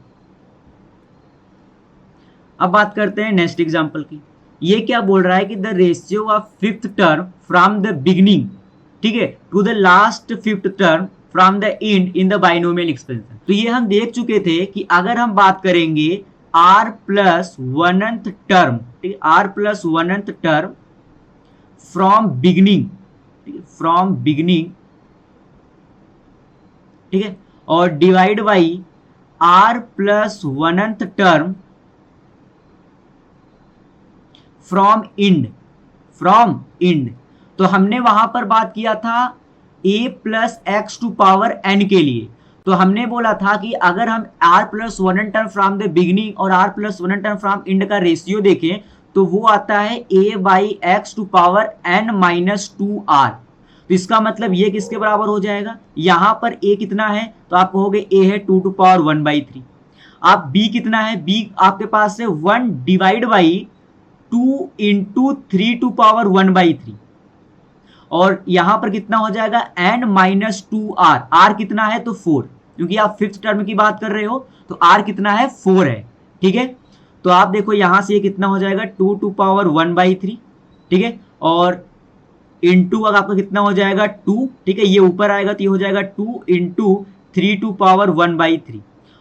अब बात करते हैं नेक्स्ट एग्जांपल की। ये क्या बोल रहा है कि the ratio of fifth term from the beginning, ठीक है, to the last fifth term from the end in the binomial expansion. तो ये हम देख चुके थे कि अगर हम बात करेंगे r प्लस 1th टर्म, ठीक है, r plus 1th term from beginning, ठीक है, फ्रॉम बिगिनिंग, ठीक है, और divide by r plus 1th term from end, from end. तो हमने वहां पर बात किया था a plus x to power n के लिए, तो हमने बोला था कि अगर हम r plus 1 term from the beginning और r plus 1 term from end का रेशियो देखें तो वो आता है a by x to power n minus 2r। तो इसका मतलब ये किसके बराबर हो जाएगा, यहां पर a कितना है तो आप कहोगे a है 2 टू पावर 1/3। आप b कितना है, b आपके पास है 1 divide by 2 into 3 to power 1/3। और यहां पर कितना हो जाएगा n माइनस 2r, r कितना है तो 4, क्योंकि आप फिफ्थ टर्म की बात कर रहे हो तो r कितना है 4 है। ठीक है, तो आप देखो यहां से ये कितना हो जाएगा 2 टू पावर 1/3। ठीक है, और इंटू अगर आपका कितना हो जाएगा 2। ठीक है, ये ऊपर आएगा तो ये हो जाएगा 2 इंटू 3 टू पावर 1/3,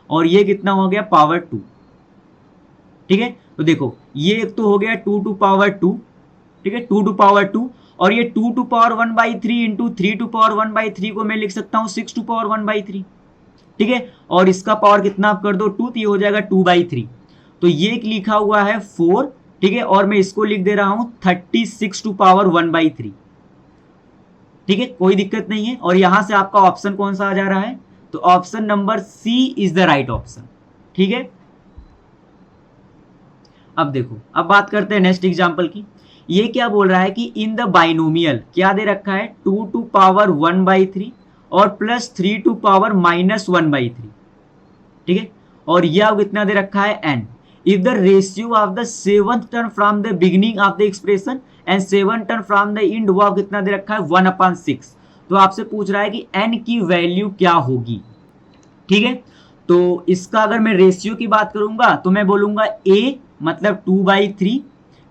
और ये कितना हो गया पावर 2। ठीक है, तो देखो ये एक तो हो गया 2 टू पावर 2। ठीक है, 2 टू पावर 2, और ये 2 to power 1/3 into 3 to power 1/3 को मैं लिख सकता हूं 6 टू पावर 1/3। ठीक है, और इसका पावर कितना आप कर दो 2, तो ये हो जाएगा 2/3। तो ये लिखा हुआ है 4। ठीक है, और मैं इसको लिख दे रहा हूं 36 टू पावर 1/3। ठीक है, कोई दिक्कत नहीं है। और यहां से आपका ऑप्शन कौन सा आ जा रहा है, तो option number C is the right option. ठीक है, अब देखो, अब बात करते हैं नेक्स्ट एग्जांपल की। ये क्या बोल रहा है कि इन द बाइनोमियल क्या दे रखा है 2 टू पावर 1/3 और प्लस 3 टू पावर माइनस 1/3। ठीक है, और ये अब कितना दे रखा है n। If the ratio of the seventh term from the beginning of the expression and seven term from the and, वो अब कितना दे रखा है 1/6। तो आपसे पूछ रहा है कि n की वैल्यू क्या होगी। ठीक है, तो इसका अगर मैं रेशियो की बात करूंगा तो मैं बोलूंगा a मतलब 2/3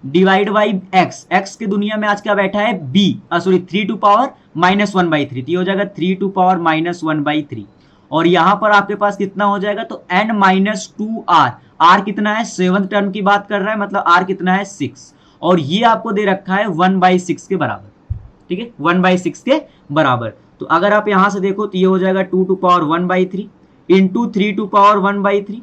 डिवाइड बाई x, x की दुनिया में आज क्या बैठा है b, sorry 3 to power minus 1/3, तो ये हो जाएगा 3 टू पावर माइनस 1/3। और यहां पर आपके पास कितना हो जाएगा तो n माइनस 2r, r कितना है सेवंथ टर्म की बात कर रहा है, मतलब r कितना है 6, और ये आपको दे रखा है 1/6 के बराबर। ठीक है, 1/6 के बराबर। तो अगर आप यहां से देखो तो ये हो जाएगा 2 to power 1/3 into 3 to power 1/3,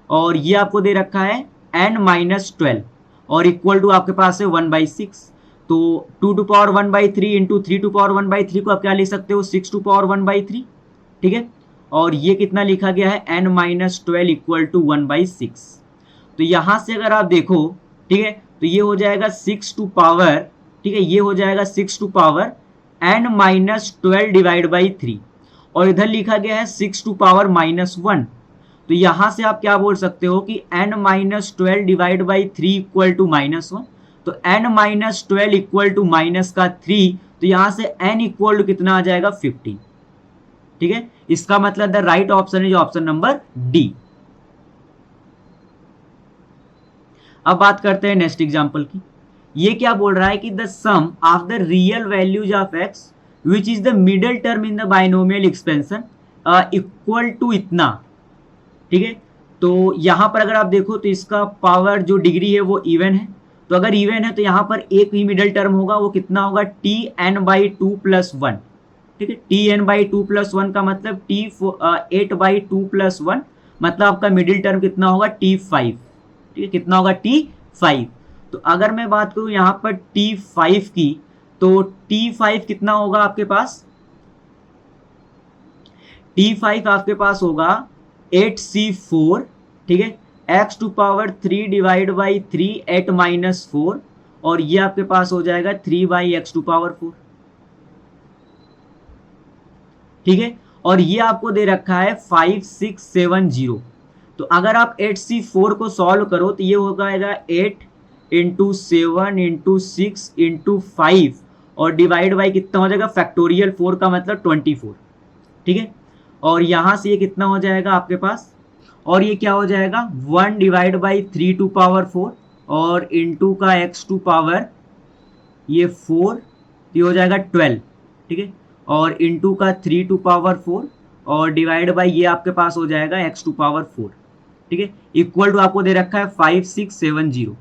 और ये आपको दे रखा है n माइनस 12, और इक्वल टू आपके पास है 1/6। तो 2 to power 1/3 into 3 to power 1/3 को आप क्या लिख सकते हो 6 टू पावर 1/3। ठीक है, और ये कितना लिखा गया है n माइनस 12 इक्वल टू 1/6। तो यहां से अगर आप देखो, ठीक है, तो ये हो जाएगा 6 टू पावर, ठीक है, ये हो जाएगा 6 to power n minus 12 divide by 3, और इधर लिखा गया है 6 टू पावर माइनस 1। तो यहां से आप क्या बोल सकते हो कि n minus 12 divide by 3 equal to -1। तो n minus 12 equal to minus का 3, तो यहां से n इक्वल टू कितना आ जाएगा 15। ठीक है, इसका मतलब the right option is option number D. अब बात करते हैं नेक्स्ट एग्जांपल की। ये क्या बोल रहा है कि the sum of the real values of x which is the middle term in the binomial expansion equal to इतना। ठीक है, तो यहां पर अगर आप देखो तो इसका पावर जो डिग्री है वो इवन है, तो अगर इवन है तो यहां पर एक ही मिडल टर्म होगा, वो कितना होगा tn/2 + 1। ठीक है, tn/2 + 1 का मतलब t8/2 + 1, मतलब आपका मिडिल टर्म कितना होगा t5। ठीक है, कितना होगा t5। तो अगर मैं बात करूं यहां पर t5 की, तो t5 कितना होगा आपके पास, t5 आपके पास होगा 8c4। ठीक है, x to power 3 divide by 3 8 minus 4, और ये आपके पास हो जाएगा 3/x टू पावर 4। ठीक है, और ये आपको दे रखा है 5670। तो अगर आप 8c4 को सॉल्व करो तो ये हो जाएगा 8 इंटू 7 इंटू 6 इंटू 5, और डिवाइड बाई कितना हो जाएगा फैक्टोरियल 4 का मतलब 24। ठीक है, और यहां से ये कितना हो जाएगा आपके पास, और ये क्या हो जाएगा 1 डिवाइड बाई 3 टू पावर 4, और इंटू का x टू पावर ये 4, ये हो जाएगा 12। ठीक है, और इंटू का 3 टू पावर 4, और डिवाइड बाई ये आपके पास हो जाएगा x टू पावर 4। ठीक है, इक्वल टू आपको दे रखा है 5670।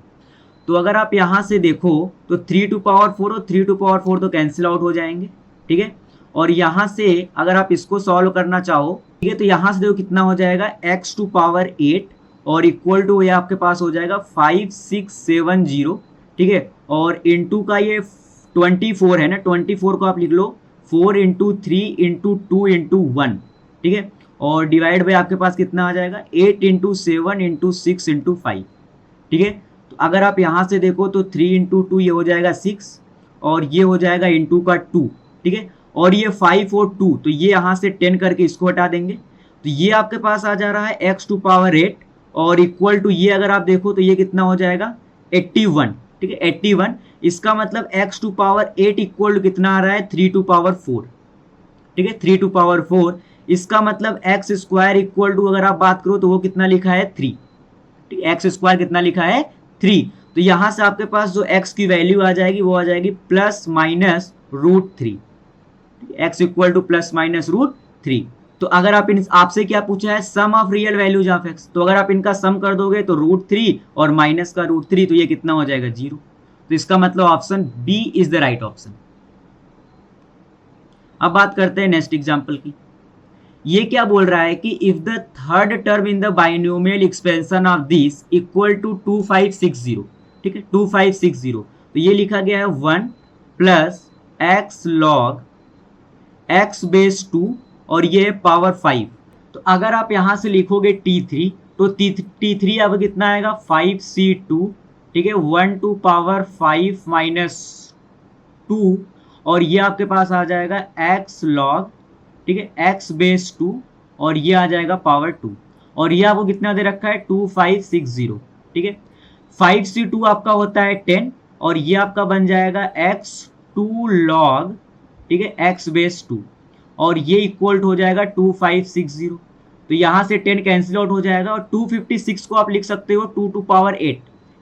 तो अगर आप यहां से देखो तो 3 टू पावर 4 और 3 टू पावर 4 तो कैंसिल आउट हो जाएंगे। ठीक है, और यहां से अगर आप इसको सॉल्व करना चाहो, ठीक है, तो यहां से देखो कितना हो जाएगा x टू पावर 8, और इक्वल टू ये आपके पास हो जाएगा 5670। ठीक है, और इंटू का ये 24 है ना, 24 को आप लिख लो 4 इंटू 3 इंटू 2 इंटू 1। ठीक है, और डिवाइड बाई आपके पास कितना आ जाएगा 8 इंटू 7 इंटू 6 इंटू 5। ठीक है, तो अगर आप यहाँ से देखो तो 3 इंटू 2 ये हो जाएगा 6 और ये हो जाएगा इंटू का 2, ठीक है, और ये 5 और 2, तो ये यहाँ से 10 करके इसको हटा देंगे, तो ये आपके पास आ जा रहा है x टू पावर 8 और इक्वल टू ये अगर आप देखो तो ये कितना हो जाएगा 81, ठीक है 81। इसका मतलब x to power 8 equal to कितना आ रहा है 3 टू पावर 4, ठीक है 3 टू पावर 4। इसका मतलब एक्स स्क्वायर इक्वल टू अगर आप बात करो तो वो कितना लिखा है 3, ठीक है एक्स स्क्वायर कितना लिखा है 3। तो यहां से आपके पास जो x की वैल्यू आ जाएगी वो आ जाएगी plus minus √3, x equal to plus minus √3। तो अगर आप आपसे क्या पूछा है sum of real values of x, तो अगर आप इनका सम कर दोगे तो √3 और माइनस का √3 तो ये कितना हो जाएगा 0। तो इसका मतलब option B is the right option. अब बात करते हैं नेक्स्ट एग्जांपल की। ये क्या बोल रहा है कि if the third term in the binomial expansion of this equal to 2560, ठीक है 2560, तो ये लिखा गया है 1 plus x log x base 2 और ये पावर 5। तो अगर आप यहां से लिखोगे t3 तो t3 अब कितना आएगा 5c2, ठीक है 1 टू पावर 5 माइनस 2 और ये आपके पास आ जाएगा x लॉग, ठीक है x बेस 2 और ये आ जाएगा पावर 2 और ये आपको कितना दे रखा है 2560, ठीक है 5c2 आपका होता है 10 और ये आपका बन जाएगा x2 लॉग, ठीक है x बेस 2 और ये इक्वल हो जाएगा 2560। तो यहाँ से 10 कैंसिल आउट हो जाएगा और 256 को आप लिख सकते हो 2 टू पावर 8,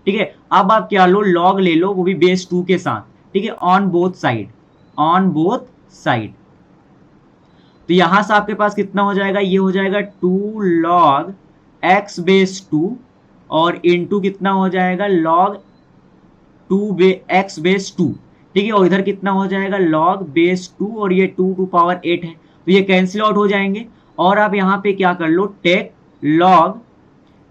ठीक है। अब आप क्या लो लॉग ले लो वो भी बेस 2 के साथ, ठीक है on both side, on both side. तो यहां से आपके पास कितना हो जाएगा ये हो जाएगा 2 लॉग x बेस 2 और इनटू कितना हो जाएगा लॉग 2 x बेस 2, ठीक है और इधर कितना हो जाएगा लॉग बेस 2 और ये 2 टू पावर 8 है तो ये कैंसिल आउट हो जाएंगे और आप यहाँ पे क्या कर लो take log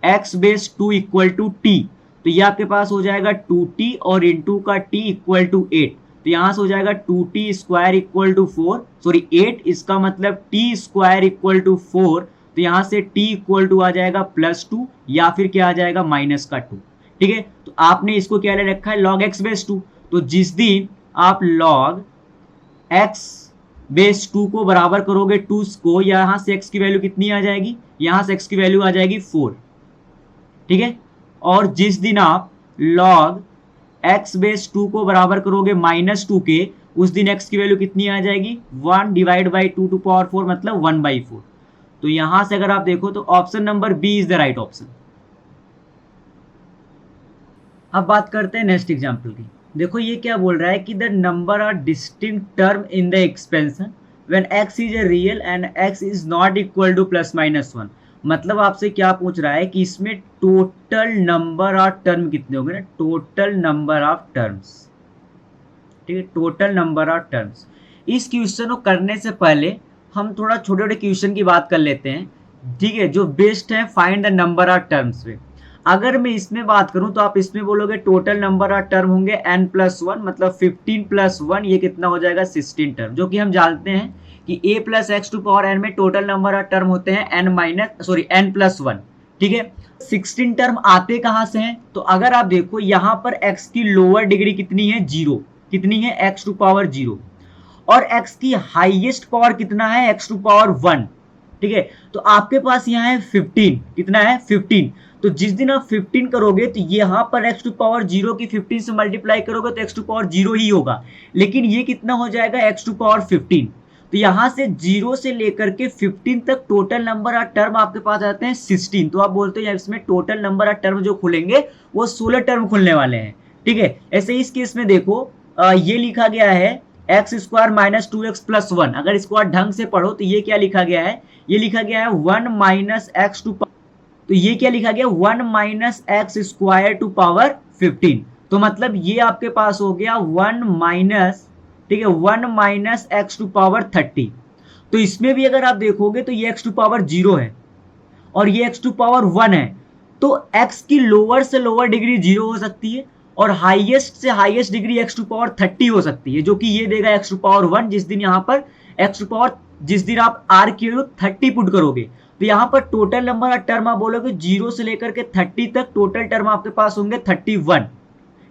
x base 2 equal to t, तो ये आपके पास हो जाएगा 2t और इंटू का t इक्वल टू 8, तो यहां से हो जाएगा 2t square equal to 4 sorry 8, इसका मतलब t स्क्वायर इक्वल टू 4, तो यहां से t इक्वल टू आ जाएगा +2 या फिर क्या आ जाएगा -2, ठीक है। तो आपने इसको क्या ले रखा है log x बेस 2, तो जिस दिन आप log x बेस 2 को बराबर करोगे 2 को, यहां से x की वैल्यू कितनी आ जाएगी, यहां से x की वैल्यू आ जाएगी 4, ठीक है। और जिस दिन आप log x बेस 2 को बराबर करोगे -2 के, उस दिन x की वैल्यू कितनी आ जाएगी 1 डिवाइड बाई 2 टू पावर 4 मतलब 1/4। तो यहां से अगर आप देखो तो option number B is the right option. अब बात करते हैं नेक्स्ट एग्जांपल की। देखो ये क्या बोल रहा है कि the number are distinct term in the expansion when x is a real and x is not equal to +-1। मतलब आपसे क्या पूछ रहा है कि इसमें टोटल नंबर ऑफ टर्म कितने होंगे ना, टोटल नंबर ऑफ टर्म्स, ठीक है टोटल नंबर ऑफ टर्म्स। इस क्वेश्चन को करने से पहले हम थोड़ा छोटे छोटे क्वेश्चन की बात कर लेते हैं, ठीक है जो बेस्ट है find the number of terms पे। अगर मैं इसमें बात करूं तो आप इसमें बोलोगे टोटल नंबर ऑफ टर्म होंगे n+1 मतलब 15 + 1 ये कितना हो जाएगा 16 टर्म, जो कि हम जानते हैं कि a + x to power n में टोटल नंबर ऑफ टर्म होते हैं n+1, ठीक है। 16 टर्म आते कहां से हैं, तो अगर आप देखो यहां पर x की लोअर डिग्री कितनी है 0, कितनी है x टू पावर 0 और x की हाईएस्ट पावर कितना है x टू पावर 1, ठीक है। तो आपके पास यहाँ है 15, कितना है 15, तो जिस दिन आप 15 करोगे तो यहाँ पर x टू पावर 0 की 15 से मल्टीप्लाई करोगे तो x टू पावर 0 ही होगा, लेकिन ये कितना हो जाएगा x टू पावर 15। तो यहाँ से 0 से लेकर के 15 तक टोटल नंबर ऑफ टर्म आपके पास आते हैं 16, तो आप बोलते हैं इसमें टोटल नंबर ऑफ टर्म जो खुलेंगे वो 16 टर्म खुलने वाले हैं, ठीक है। ऐसे इस केस में देखो ये लिखा गया है x स्क्वायर माइनस 2x + 1, अगर इसको आप ढंग से पढ़ो तो ये क्या लिखा गया है, ये लिखा गया है 1 माइनस x टू, तो ये क्या लिखा गया 1 minus x square to power 15, तो मतलब ये आपके पास हो गया 1 माइनस, ठीक है 1 माइनस एक्स टू पावर 30। तो इसमें भी अगर आप देखोगे तो ये x टू पावर 0 है और ये x टू पावर 1 है, तो x की लोअर से लोअर डिग्री 0 हो सकती है और हाईएस्ट से highest degree x to power 30 हो सकती है, जो कि ये देगा x टू पावर 1 जिस दिन यहाँ पर x टू पावर, जिस दिन आप r की वैल्यू 30 पुट करोगे तो यहाँ पर टोटल नंबर ऑफ टर्म आप बोलोगे 0 से लेकर के 30 तक टोटल टर्म आपके पास होंगे 31,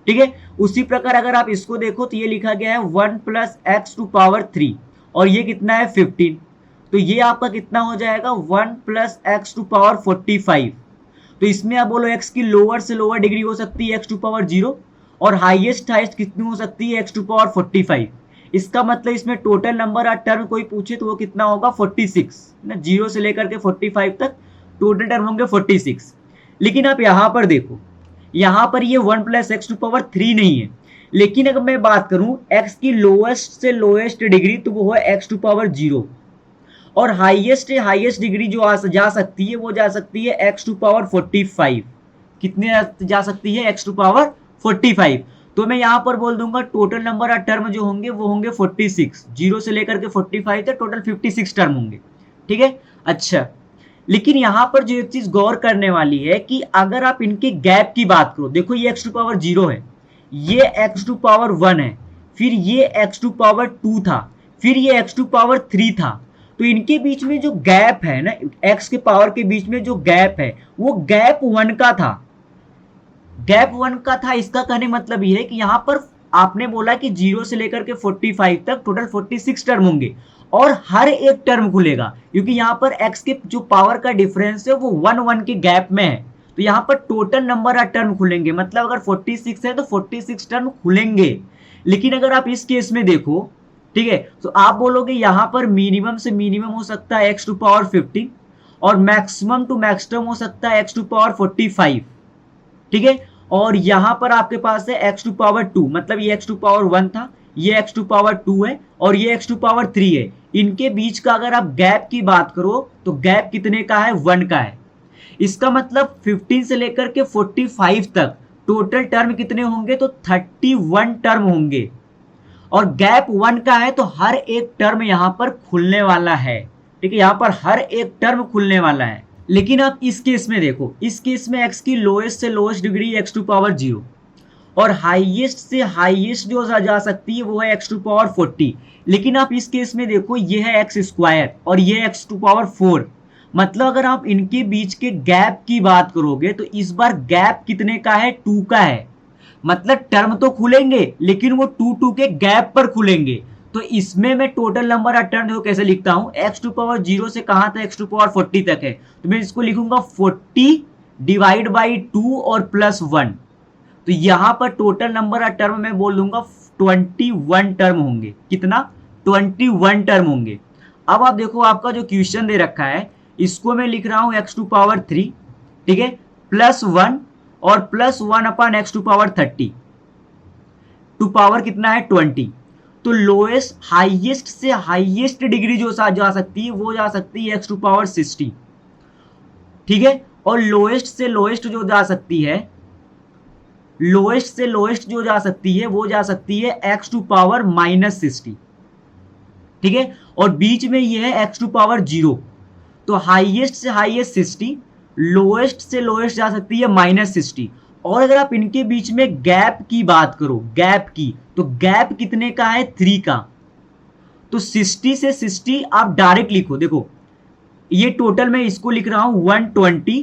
ठीक है। उसी प्रकार अगर आप इसको देखो तो ये लिखा गया है 1 प्लस एक्स टू पावर 3 और ये कितना है 15, तो ये आपका कितना हो जाएगा 1 प्लस एक्स टू पावर 45। तो इसमें आप बोलो एक्स की लोअर से लोअर डिग्री हो सकती है एक्स टू पावर 0 और हाईएस्ट कितनी हो सकती है एक्स टू पावर 45। इसका मतलब इसमें टोटल नंबर ऑफ टर्म कोई पूछे तो वो कितना होगा 46 ना, 0 से लेकर के 45 तक टोटल टर्म होंगे 46। लेकिन आप यहाँ पर देखो, यहाँ पर ये 1 प्लस एक्स टू पावर 3 नहीं है, लेकिन अगर मैं बात करूं x की लोएस्ट से लोएस्ट डिग्री तो वो है एक्स टू पावर 0 और हाईएस्ट डिग्री जो जा सकती है वो जा सकती है एक्स टू पावर 45। कितने जा सकती है एक्स टू पावर 45। तो मैं यहाँ पर बोल दूंगा टोटल नंबर ऑफ टर्म जो होंगे वो होंगे 46, 0 से लेकर के 45 तक टोटल 56 टर्म होंगे, ठीक है। अच्छा, लेकिन यहाँ पर जो एक चीज गौर करने वाली है कि अगर आप इनके गैप की बात करो, देखो ये एक्स टू पावर 0 है, ये एक्स टू पावर 1 है, फिर ये एक्स टू पावर 2 था, फिर ये एक्स टू पावर 3 था, तो इनके बीच में जो गैप है ना, एक्स के पावर के बीच में जो गैप है वो गैप 1 का था, गैप 1 का था। इसका कहने मतलब ये है कि यहाँ पर आपने बोला कि 0 से लेकर के 45 तक टोटल 46 टर्म होंगे और हर एक टर्म खुलेगा, क्योंकि यहाँ पर x के जो पावर का डिफरेंस है वो 1 के गैप में है, तो यहाँ पर टोटल नंबर ऑफ टर्म खुलेंगे, मतलब अगर 46 है तो 46 टर्म खुलेंगे। लेकिन अगर आप इस केस में देखो, ठीक है, तो आप बोलोगे यहाँ पर मिनिमम से मिनिमम हो सकता है x टू पावर 15 और मैक्सिमम टू मैक्सिमम हो सकता है x टू पावर 45, ठीक है। और यहाँ पर आपके पास है x टू पावर 2, मतलब ये x टू पावर 1 था, ये x टू पावर 2 है और ये x टू पावर 3 है। इनके बीच का अगर आप गैप की बात करो तो गैप कितने का है 1 का है। इसका मतलब 15 से लेकर के 45 तक टोटल टर्म कितने होंगे तो 31 टर्म होंगे और गैप 1 का है, तो हर एक टर्म यहाँ पर खुलने वाला है, ठीक है, यहाँ पर हर एक टर्म खुलने वाला है। लेकिन आप इस केस में देखो, इस केस में x की लोएस्ट से lowest degree x to power 0 और हाईएस्ट से हाईएस्ट जो जा सकती है वो है एक्स टू पावर 40। लेकिन आप इस केस में देखो, ये है एक्स स्क्वायर और ये एक्स टू पावर 4, मतलब अगर आप इनके बीच के गैप की बात करोगे तो इस बार गैप कितने का है 2 का है, मतलब टर्म तो खुलेंगे लेकिन वो 2 के गैप पर खुलेंगे। तो इसमें मैं टोटल नंबर ऑफ टर्म देखो कैसे लिखता हूं, एक्स टू पावर 0 से कहां तक एक्स टू पावर 40 तक है, तो मैं इसको लिखूंगा 40 डिवाइड बाई 2 और प्लस 1, तो यहां पर टोटल नंबर ऑफ टर्म मैं बोल दूंगा 21 टर्म होंगे। कितना 21 टर्म होंगे। अब आप देखो, आपका जो क्वेश्चन दे रखा है इसको मैं लिख रहा हूं एक्स टू पावर 3, ठीक है, प्लस 1 और plus 1 upon x to power 30 to power कितना है 20। तो लोएस्ट हाईएस्ट से हाईएस्ट डिग्री जो जा सकती है वो जा सकती है एक्स टू पावर 60, ठीक है, और लोएस्ट से लोएस्ट जो जा सकती है, लोएस्ट से लोएस्ट जो जा सकती है वो जा सकती है एक्स टू पावर -60, ठीक है, और बीच में ये है एक्स टू पावर 0। तो हाईएस्ट से हाईएस्ट 60, लोएस्ट से लोएस्ट जा सकती है -60। और अगर आप इनके बीच में गैप की बात करो, गैप की, तो गैप कितने का है 3 का, तो 60 से 60 आप डायरेक्ट लिखो। देखो ये टोटल मैं इसको लिख रहा हूं 120,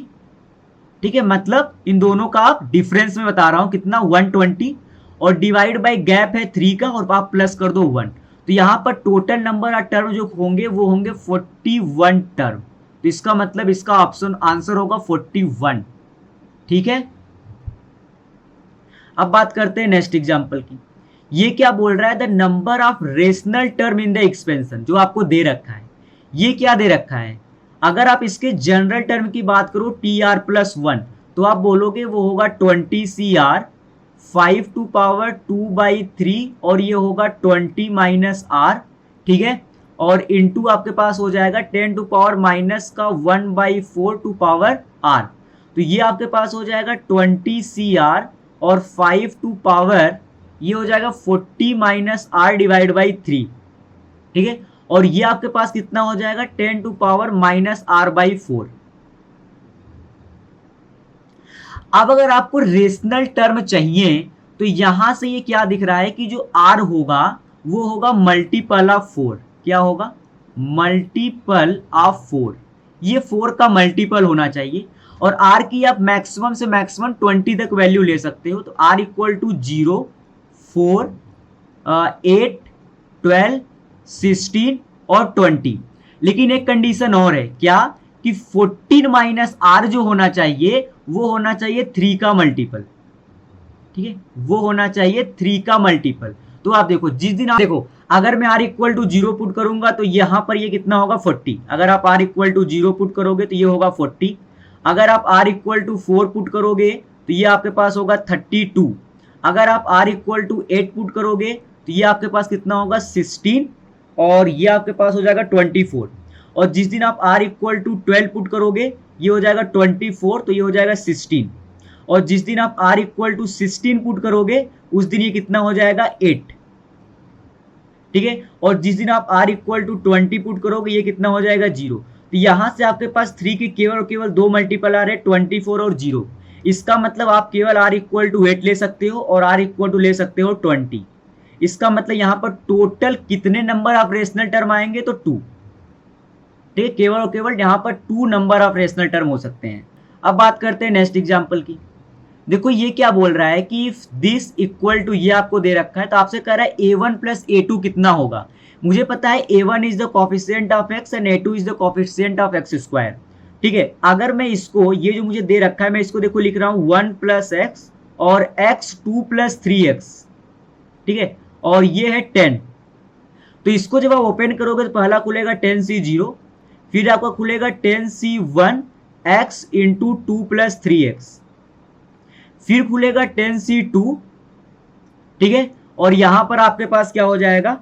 ठीक है, मतलब इन दोनों का आप डिफरेंस में बता रहा हूं कितना 120 और डिवाइड बाय गैप है 3 का और आप प्लस कर दो 1, तो यहां पर टोटल नंबर ऑफ टर्म जो होंगे वो होंगे 41 टर्म। तो इसका मतलब इसका ऑप्शन आंसर होगा 41, ठीक है। अब बात करते हैं नेक्स्ट एग्जांपल की। ये क्या बोल रहा है, the number of rational term in the expansion, जो आपको दे रखा है ये क्या दे रखा है। अगर आप इसके जनरल टर्म की बात करो TR प्लस 1, तो आप बोलोगे वो होगा 20CR 5 टू पावर 2/3 और ये होगा 20 माइनस R, ठीक है, और इनटू आपके पास हो जाएगा 10 टू पावर माइनस का 1/4 टू पावर R, तो ये आपके पास हो जाएगा 20CR और 5 टू पावर ये हो जाएगा 40 माइनस R डिवाइड बाई 3, ठीक है, और ये आपके पास कितना हो जाएगा 10 टू पावर माइनस R/4। अब अगर आपको रेशनल टर्म चाहिए तो यहां से ये क्या दिख रहा है कि जो R होगा वो होगा मल्टीपल ऑफ 4, क्या होगा मल्टीपल ऑफ 4, ये 4 का मल्टीपल होना चाहिए, और r की आप मैक्सिमम से मैक्सिमम 20 तक वैल्यू ले सकते हो। तो r इक्वल टू 0, 4, 8, 12, 16 और 20। लेकिन एक कंडीशन और है, क्या कि 14 माइनस r जो होना चाहिए वो होना चाहिए 3 का मल्टीपल। ठीक है, वो होना चाहिए 3 का मल्टीपल। तो आप देखो, जिस दिन आप देखो, अगर मैं r इक्वल टू 0 पुट करूंगा तो यहां पर ये कितना होगा 40। अगर आप r इक्वल टू 0 पुट करोगे तो ये होगा 40। अगर आप r इक्वल टू 4 पुट करोगे तो ये आपके पास होगा 32। अगर आप r इक्वल टू 8 पुट करोगे तो ये आपके पास कितना होगा 16, और ये आपके पास हो जाएगा 24। और जिस दिन आप r इक्वल टू 12 पुट करोगे ये हो जाएगा 24, तो ये हो जाएगा 16। और जिस दिन आप r इक्वल टू 16 पुट करोगे उस दिन ये कितना हो जाएगा 8। ठीक है, और जिस दिन आप r इक्वल टू 20 पुट करोगे ये कितना हो जाएगा 0। तो यहां से आपके पास 3 के केवल और केवल 2 मल्टीपल आ रहे हैं, 24 और 0। इसका मतलब आप केवल r इक्वल टू 8 ले सकते हो और r इक्वल टू ले सकते हो 20। इसका मतलब यहाँ पर टोटल कितने नंबर ऑफ रेशनल टर्म आएंगे, तो 2। ठीक है, केवल और केवल यहाँ पर 2 नंबर ऑफ रेशनल टर्म हो सकते हैं। अब बात करते हैं नेक्स्ट एग्जाम्पल की। देखो ये क्या बोल रहा है कि इफ दिस इक्वल टू, ये आपको दे रखा है तो आपसे कह रहा है a1 प्लस a2 कितना होगा। मुझे पता है a1 is the coefficient of x and a2 is the coefficient of x square. ठीक है, अगर मैं इसको, ये जो मुझे दे रखा है, मैं इसको देखो लिख रहा हूँ 1 प्लस x और x 2 प्लस 3x। ठीक है, और ये है 10। तो इसको जब आप ओपन करोगे तो पहला खुलेगा 10c0, फिर आपका खुलेगा 10c1 x into 2 plus 3x, फिर खुलेगा 10c2। ठीक है, और यहां पर आपके पास क्या हो जाएगा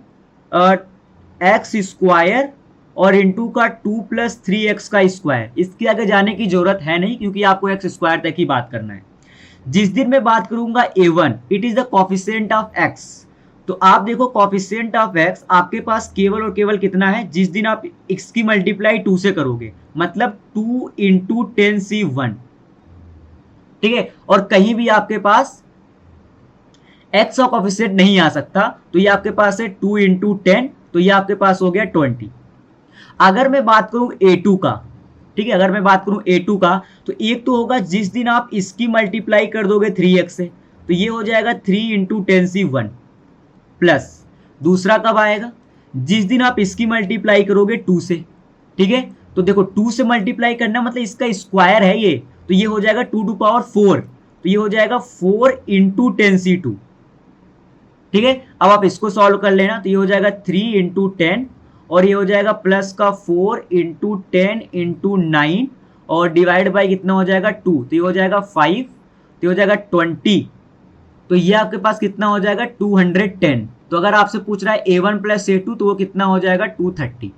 एक्स स्क्वायर और इंटू का 2 प्लस 3x का स्क्वायर। इसके आगे जाने की जरूरत है नहीं क्योंकि आपको एक्स स्क्वायर तक ही बात करना है। जिस दिन मैं बात करूंगा a1, it is the coefficient of x। तो आप देखो कोफिशिएंट ऑफ x आपके पास केवल और केवल कितना है, जिस दिन आप x की मल्टीप्लाई 2 से करोगे, मतलब 2 इंटू 10c1। ठीक है, और कहीं भी आपके पास x का कोफिशिएंट नहीं आ सकता, तो ये आपके पास है 2 इंटू 10, तो ये आपके पास हो गया 20। अगर मैं बात करूं a2 का, ठीक है, अगर मैं बात करूं a2 का, तो एक तो होगा जिस दिन आप इसकी मल्टीप्लाई कर दोगे 3x से, तो ये हो जाएगा 3 इंटू 10c1 प्लस, दूसरा कब आएगा, जिस दिन आप इसकी मल्टीप्लाई करोगे 2 से। ठीक है, तो देखो 2 से मल्टीप्लाई करना मतलब इसका स्क्वायर है ये, तो ये हो जाएगा 2 टू पावर 4, तो ये हो जाएगा 4 इंटू 10c2। ठीक है, अब आप इसको सॉल्व कर लेना, तो ये हो जाएगा 3 इंटू 10, और ये हो जाएगा प्लस का 4 इंटू 10 इंटू 9, और डिवाइड बाई कितना हो जाएगा 2, तो ये हो जाएगा 5, तो ये हो जाएगा 20। तो ये आपके पास कितना हो जाएगा 210। तो अगर आपसे पूछ रहा है a1 प्लस a2 तो वो कितना हो जाएगा 230।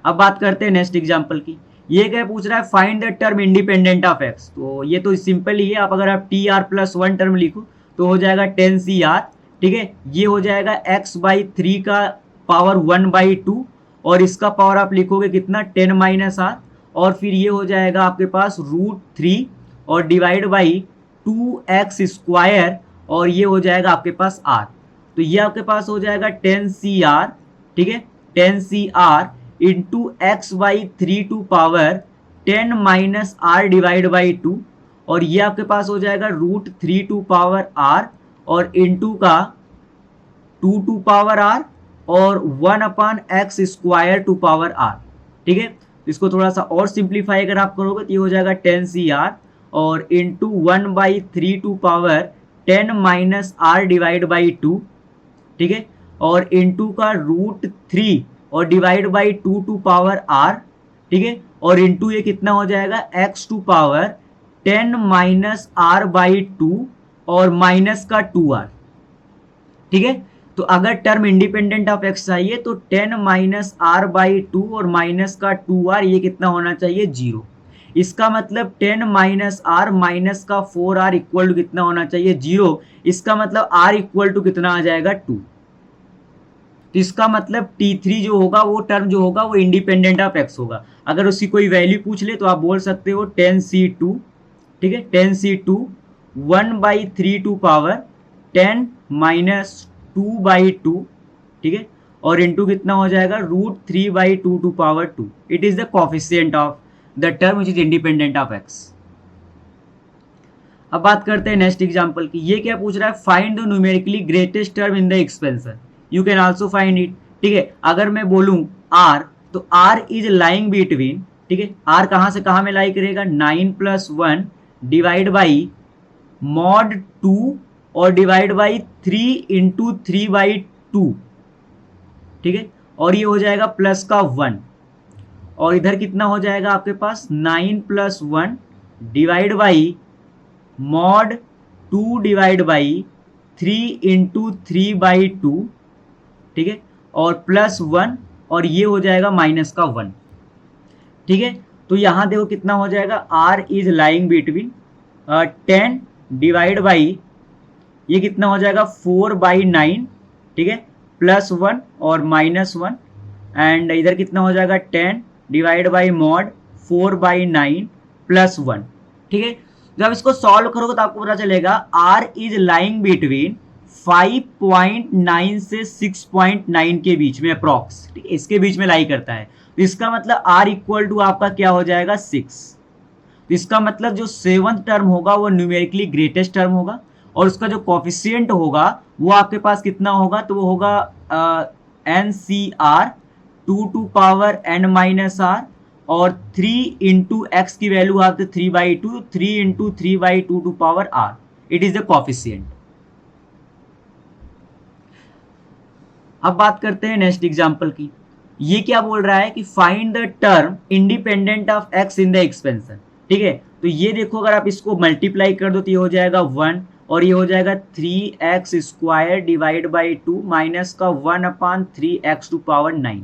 अब बात करते हैं नेक्स्ट एग्जांपल की। ये क्या पूछ रहा है, find the term independent of x। तो ये तो सिंपल ही है, आप अगर आप tr प्लस 1 टर्म लिखो तो हो जाएगा 10cr। ठीक है, ये हो जाएगा x बाई 3 का पावर 1/2, और इसका पावर आप लिखोगे कितना 10 माइनस आर, और फिर ये हो जाएगा आपके पास √3 और डिवाइड बाई 2x स्क्वायर, और ये हो जाएगा आपके पास r। तो ये आपके पास हो जाएगा 10cr। ठीक है, 10cr into x by 3 to power 10 minus are divide by 2, और ये आपके पास हो जाएगा √3 टू पावर r और इंटू का 2 टू पावर r और 1 upon x square to power r। ठीक है, इसको थोड़ा सा और सिंप्लीफाई अगर आप करोगे तो ये हो जाएगा 10cr और into 1/3 to power 10 minus are divide by 2। ठीक है, और इंटू का √3 और divide by 2 to power r। ठीक है, और इंटू ये कितना हो जाएगा x to power 10 minus R by 2 और माइनस का 2r। ठीक है, तो अगर टर्म इंडिपेंडेंट ऑफ x चाहिए तो 10 माइनस आर बाई 2 और माइनस का 2r, ये कितना होना चाहिए 0। इसका मतलब 10 माइनस आर माइनस का 4r इक्वल टू कितना होना चाहिए 0। इसका मतलब r इक्वल टू कितना आ जाएगा 2। तो इसका मतलब T3 जो होगा वो टर्म जो होगा वो इंडिपेंडेंट ऑफ x होगा। अगर उसकी कोई वैल्यू पूछ ले तो आप बोल सकते हो 10c2। ठीक है, 10c2 1/3 टू पावर 10 माइनस 2/2। ठीक है, और इंटू कितना हो जाएगा √3/2 to power 2. It is the coefficient of the term which is independent of x. अब बात करते हैं नेक्स्ट एग्जांपल की. ये क्या पूछ रहा है, find the numerically greatest term in the expansion. You can also find it. ठीक है, अगर मैं बोलूं आर, तो आर इज लाइंग बिटवीन, ठीक है, आर कहां से कहां में लाई करेगा, 9+1 डिवाइड बाई मॉड 2 और डिवाइड बाई 3 इंटू 3/2. ठीक है, और ये हो जाएगा प्लस का 1, और इधर कितना हो जाएगा आपके पास 9+1 divide by mod 2 divide by 3 into 3/2. ठीक है, और प्लस 1, और ये हो जाएगा माइनस का 1. ठीक है, तो यहां देखो कितना हो जाएगा, R is lying between 10 divide by ये कितना हो जाएगा 4/9. ठीक है, प्लस 1 और माइनस 1, एंड इधर कितना हो जाएगा 10 डिवाइड बाई मॉड 4/9 प्लस 1. ठीक है, जब इसको सॉल्व करोगे तो आपको पता चलेगा आर इज लाइंग बिटवीन 5.9 से 6.9 के बीच में अप्रॉक्स. ठीक है, इसके बीच में लाई करता है. तो इसका मतलब आर इक्वल टू आपका क्या हो जाएगा 6. तो इसका मतलब जो 7th टर्म होगा वो न्यूमेरिकली ग्रेटेस्ट टर्म होगा, और उसका जो कोफिशिएंट होगा वो आपके पास कितना होगा, तो वो होगा NCR 2 टू पावर n-r, और 3 इंटू एक्स की वैल्यू आप 3/2, 3 into 3/2 to power r. It is the coefficient. अब बात करते हैं नेक्स्ट एग्जांपल की. ये क्या बोल रहा है कि find the term independent of x in the expansion. ठीक है, तो ये देखो अगर आप इसको मल्टीप्लाई कर दो तो ये हो जाएगा 1, और ये हो जाएगा 3x² डिवाइड बाई 2 माइनस का 1/3x टू पावर 9.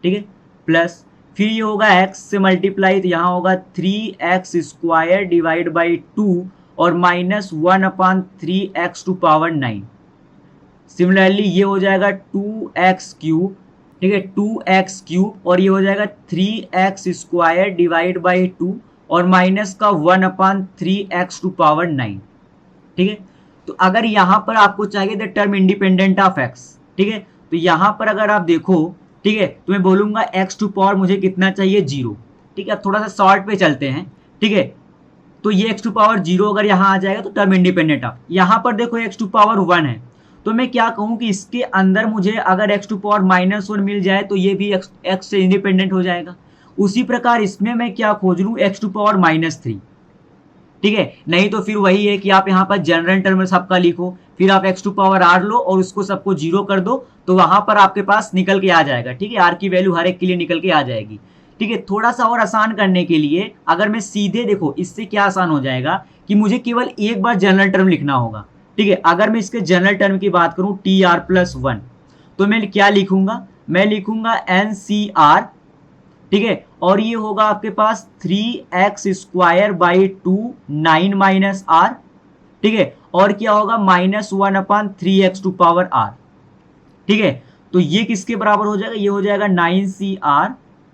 ठीक है, प्लस फिर ये होगा x से मल्टीप्लाई, तो यहाँ होगा 3x² डिवाइड बाई 2 और minus 1/3x to power 9. Similarly ये हो जाएगा 2x³. ठीक है, 2x³ और ये हो जाएगा 3x² डिवाइड बाई 2 और माइनस का 1/3x टू पावर 9. ठीक है, तो अगर यहाँ पर आपको चाहिए the term independent of x. ठीक है, तो यहाँ पर अगर आप देखो, ठीक है, तो मैं बोलूंगा x टू पावर मुझे कितना चाहिए 0. ठीक है, थोड़ा सा शॉर्ट पे चलते हैं. ठीक है, तो ये x टू पावर 0 अगर यहाँ आ जाएगा तो टर्म इंडिपेंडेंट ऑफ. यहाँ पर देखो x टू पावर 1 है, तो मैं क्या कहूँ कि इसके अंदर मुझे अगर x टू पावर -1 मिल जाए तो ये भी x से इंडिपेंडेंट हो जाएगा. उसी प्रकार इसमें मैं क्या खोज लूँ, x टू पावर -3. ठीक है, नहीं तो फिर वही है कि आप यहाँ पर जनरल टर्म सबका लिखो, फिर आप x टू पावर r लो और उसको सबको 0 कर दो, तो वहां पर आपके पास निकल के आ जाएगा. ठीक है, r की वैल्यू हर एक के लिए निकल के आ जाएगी. ठीक है, थोड़ा सा और आसान करने के लिए अगर मैं सीधे देखो, इससे क्या आसान हो जाएगा कि मुझे केवल एक बार जनरल टर्म लिखना होगा. ठीक है, अगर मैं इसके जनरल टर्म की बात करूं TR+1, तो मैं क्या लिखूंगा, मैं लिखूंगा NCR. ठीक है, और ये होगा आपके पास 3x² बाई 2 9 - r. ठीक है, और क्या होगा -1/3x टू पावर r. ठीक है, तो ये किसके बराबर हो जाएगा, ये हो जाएगा 9CR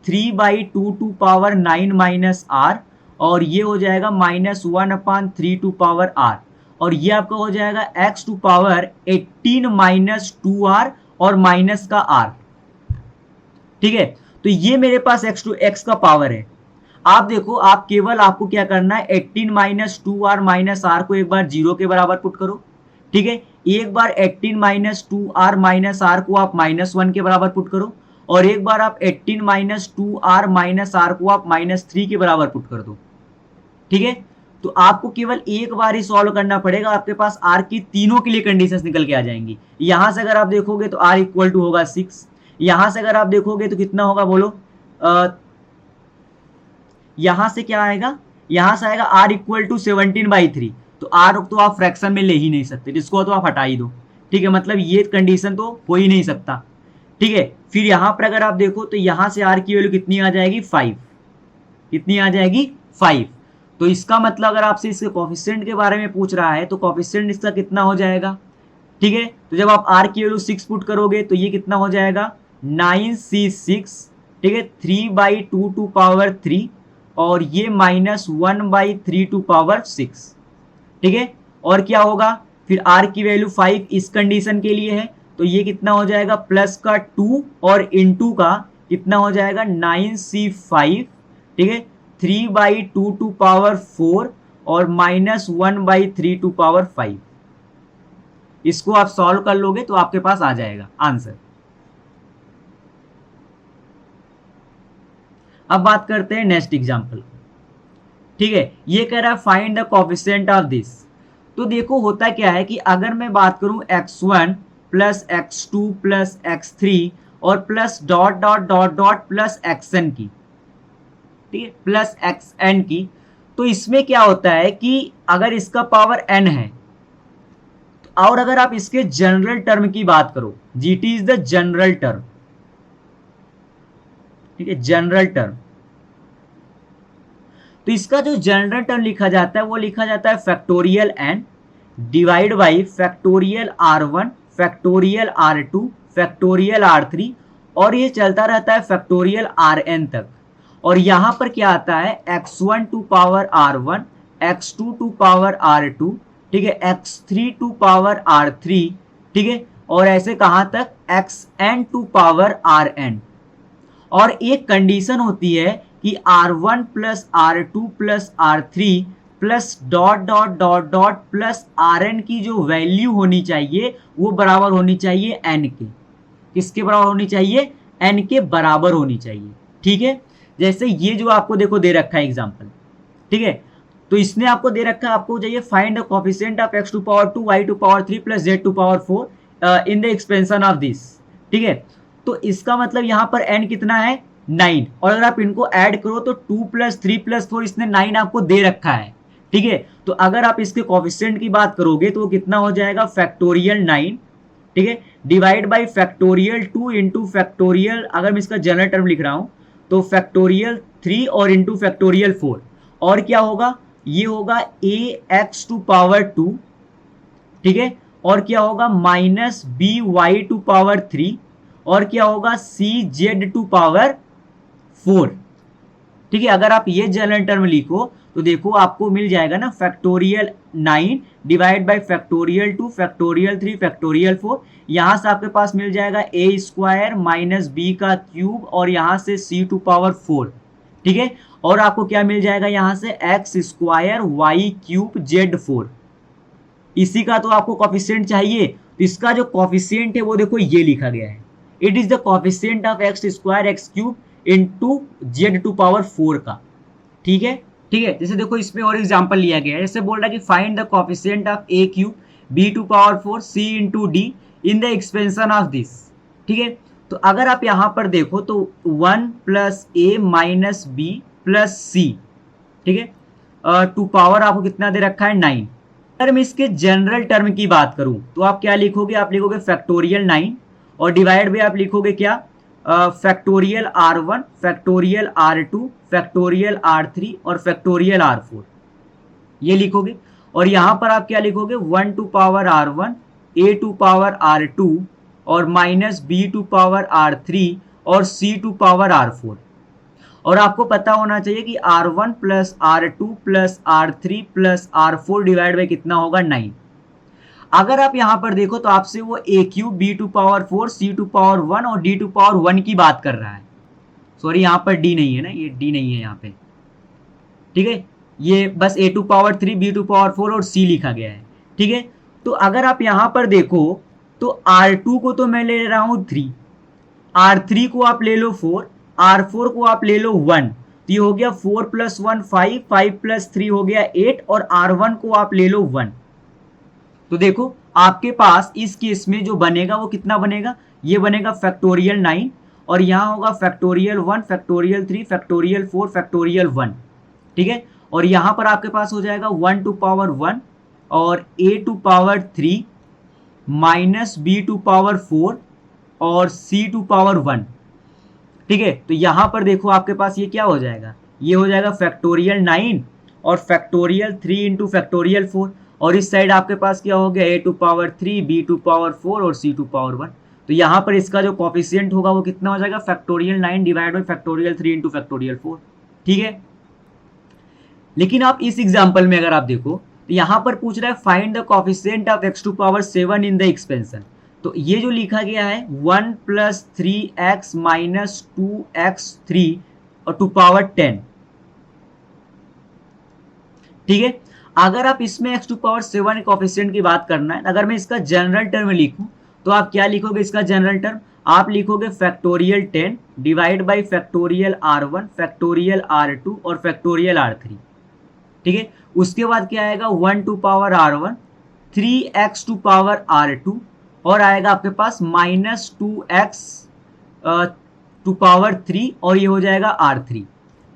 3/2 टू पावर 9 - r, और ये हो जाएगा -1/3 टू पावर r, और ये आपका हो जाएगा x टू पावर 18 - 2r और माइनस का r. ठीक है, तो ये मेरे पास x का पावर है. आप देखो, आप केवल आपको क्या करना है, 18 - 2r माइनस r को एक बार 0 के बराबर पुट करो. ठीक है, एक बार 18 - 2r माइनस r को आप -1 के बराबर पुट करो, और एक बार आप 18 - 2r माइनस r को आप -3 के बराबर पुट कर दो. ठीक है, तो आपको केवल एक बार ही सॉल्व करना पड़ेगा, आपके पास r की तीनों के लिए कंडीशंस निकल के आ जाएंगी. यहां से अगर आप देखोगे तो r इक्वल टू होगा 6. यहां से अगर आप देखोगे तो कितना होगा बोलो, यहां से क्या आएगा, यहां से आएगा r इक्वल टू 17/3. तो r तो आप फ्रैक्शन में ले ही नहीं सकते, जिसको तो आप हटा ही दो. ठीक है, मतलब ये कंडीशन तो हो ही नहीं सकता. ठीक है, फिर यहां पर अगर आप देखो तो यहां से r की वैल्यू कितनी आ जाएगी 5. कितनी आ जाएगी 5. तो इसका मतलब अगर आपसे इसके कोफिशिएंट के बारे में पूछ रहा है तो कोफिशिएंट इसका कितना हो जाएगा. ठीक है, तो जब आप r की वैल्यू 6 पुट करोगे तो ये कितना हो जाएगा 9C6. ठीक है, 3/2 टू पावर 3, और ये -1/3 टू पावर 6. ठीक है, और क्या होगा फिर r की वैल्यू 5 इस कंडीशन के लिए है, तो ये कितना हो जाएगा, प्लस का 2 और इनटू का कितना हो जाएगा 9c5, ठीक है, 3/2 टू पावर 4 और -1/3 टू पावर 5। इसको आप सॉल्व कर लोगे तो आपके पास आ जाएगा आंसर। अब बात करते हैं नेक्स्ट एग्जांपल। ठीक है, ये कह रहा है find the coefficient of this. तो देखो होता क्या है कि अगर मैं बात करूं x1 plus x2 plus x3 और plus dot dot dot dot plus xn की, ठीक है, प्लस xn की, तो इसमें क्या होता है कि अगर इसका पावर n है और अगर आप इसके जनरल टर्म की बात करो, GT is the general term, ठीक है, जनरल टर्म, तो इसका जो जनरल टर्म लिखा जाता है वो लिखा जाता है factorial n divide by factorial r1 factorial r2 factorial r3 और ये चलता रहता है फैक्टोरियल rn तक। और यहां पर क्या आता है x1 to power r1, x2 to power r2, ठीक है, x3 टू पावर r3, ठीक है, और ऐसे कहां तक xn टू पावर rn। और एक कंडीशन होती है कि r1 plus r2 plus r3 plus dot dot dot dot plus rn की जो वैल्यू होनी चाहिए वो बराबर होनी चाहिए n के। किसके बराबर होनी चाहिए, n के बराबर होनी चाहिए, ठीक है। जैसे ये जो आपको देखो दे रखा है एग्जांपल, ठीक है, तो इसने आपको दे रखा है, आपको चाहिए find the coefficient of x to power 2 y to power 3 plus z to power 4 in the expansion of this, ठीक है। तो इसका मतलब यहां पर n कितना है 9, और अगर आप इनको ऐड करो तो 2 प्लस 3 प्लस 4 इसने 9 आपको दे रखा है, ठीक है। तो अगर आप इसके कोफिशिएंट की बात करोगे तो वो कितना हो जाएगा फैक्टोरियल 9, ठीक है, divide by factorial 2 into factorial, अगर मैं इसका जनरल टर्म लिख रहा हूं तो फैक्टोरियल 3 और इंटू फैक्टोरियल 4, और क्या होगा, ये होगा ax टू पावर 2, ठीक है, और क्या होगा माइनस by टू पावर 3, और क्या होगा cz टू पावर 4, ठीक है। अगर आप ये जनरल टर्म लिखो तो देखो आपको मिल जाएगा ना factorial 9 divide by factorial 2 factorial 3 factorial 4, यहां से आपके पास मिल जाएगा a स्क्वायर माइनस b का क्यूब और यहां से c टू पावर 4, ठीक है, और आपको क्या मिल जाएगा यहां से x square y cube z4। इसी का तो आपको कोफिशिएंट चाहिए, तो इसका जो कोफिशिएंट है वो देखो ये लिखा गया है, it is the coefficient of x square x cube into z to power 4 का, ठीक है, ठीक है। जैसे देखो इसमें और एग्जांपल लिया गया है, जैसे बोल रहा है कि find the coefficient of a cube b to power 4 c into d in the expansion of this, ठीक है। तो अगर आप यहां पर देखो तो 1 plus a minus b plus c, ठीक है, टू पावर आपको कितना दे रखा है 9। अगर मैं इसके जनरल टर्म की बात करूं तो आप क्या लिखोगे, आप लिखोगे फैक्टोरियल 9 और डिवाइड बाई आप लिखोगे क्या factorial r1 factorial r2 factorial r3 और फैक्टोरियल r4, ये लिखोगे। और यहां पर आप क्या लिखोगे 1 to power r1 a to power r2 और minus b to power r3 और c टू पावर r4। और आपको पता होना चाहिए कि r1 plus r2 plus r3 plus r4 divide by कितना होगा 9। अगर आप यहां पर देखो तो आपसे वो a cube b to power 4 c to power 1 और d टू पावर 1 की बात कर रहा है। सॉरी यहां पर d नहीं है ना, ये d नहीं है यहाँ पे, ठीक है, ये बस a to power 3 b to power 4 और c लिखा गया है, ठीक है। तो अगर आप यहां पर देखो तो r2 को तो मैं ले रहा हूं 3, r3 को आप ले लो 4, r4 को आप ले लो 1, तो ये हो गया 4 प्लस 1 5, 5 प्लस 3 हो गया 8, और r1 को आप ले लो 1। तो देखो आपके पास इस केस में जो बनेगा वो कितना बनेगा, ये बनेगा फैक्टोरियल 9 और यहाँ होगा फैक्टोरियल 1 फैक्टोरियल 3 फैक्टोरियल 4 फैक्टोरियल 1, ठीक है। और यहाँ पर आपके पास हो जाएगा 1 टू पावर 1 और a to power 3 minus b to power 4 और c टू पावर 1, ठीक है। तो यहाँ पर देखो आपके पास ये क्या हो जाएगा, ये हो जाएगा फैक्टोरियल 9 और फैक्टोरियल 3 इंटू फैक्टोरियल 4, और इस साइड आपके पास क्या हो गया a to power 3 b to power 4 और c टू पावर 1। तो यहाँ पर इसका जो कोफिशिएंट होगा वो कितना हो जाएगा factorial 9 divide by factorial 3 into factorial 4, ठीक है। लेकिन आप इस एग्जाम्पल में अगर आप देखो तो यहाँ पर पूछ रहा है find the coefficient of x to power 7 in the expansion. तो ये जो लिखा गया है 1 प्लस 3x माइनस 2x3 और टू पावर 10, ठीक है। अगर आप इसमें x टू पावर 7 कोफिशिएंट की बात करना है, अगर मैं इसका जनरल टर्म लिखूं तो आप क्या लिखोगे? इसका जनरल टर्म आप लिखोगे factorial 10 divide by factorial r1 factorial r2 और फैक्टोरियल r3, ठीक है। उसके बाद क्या आएगा? 1 to power r1, 3x to power r2 और आएगा आपके पास माइनस 2x टू पावर 3 और ये हो जाएगा r3,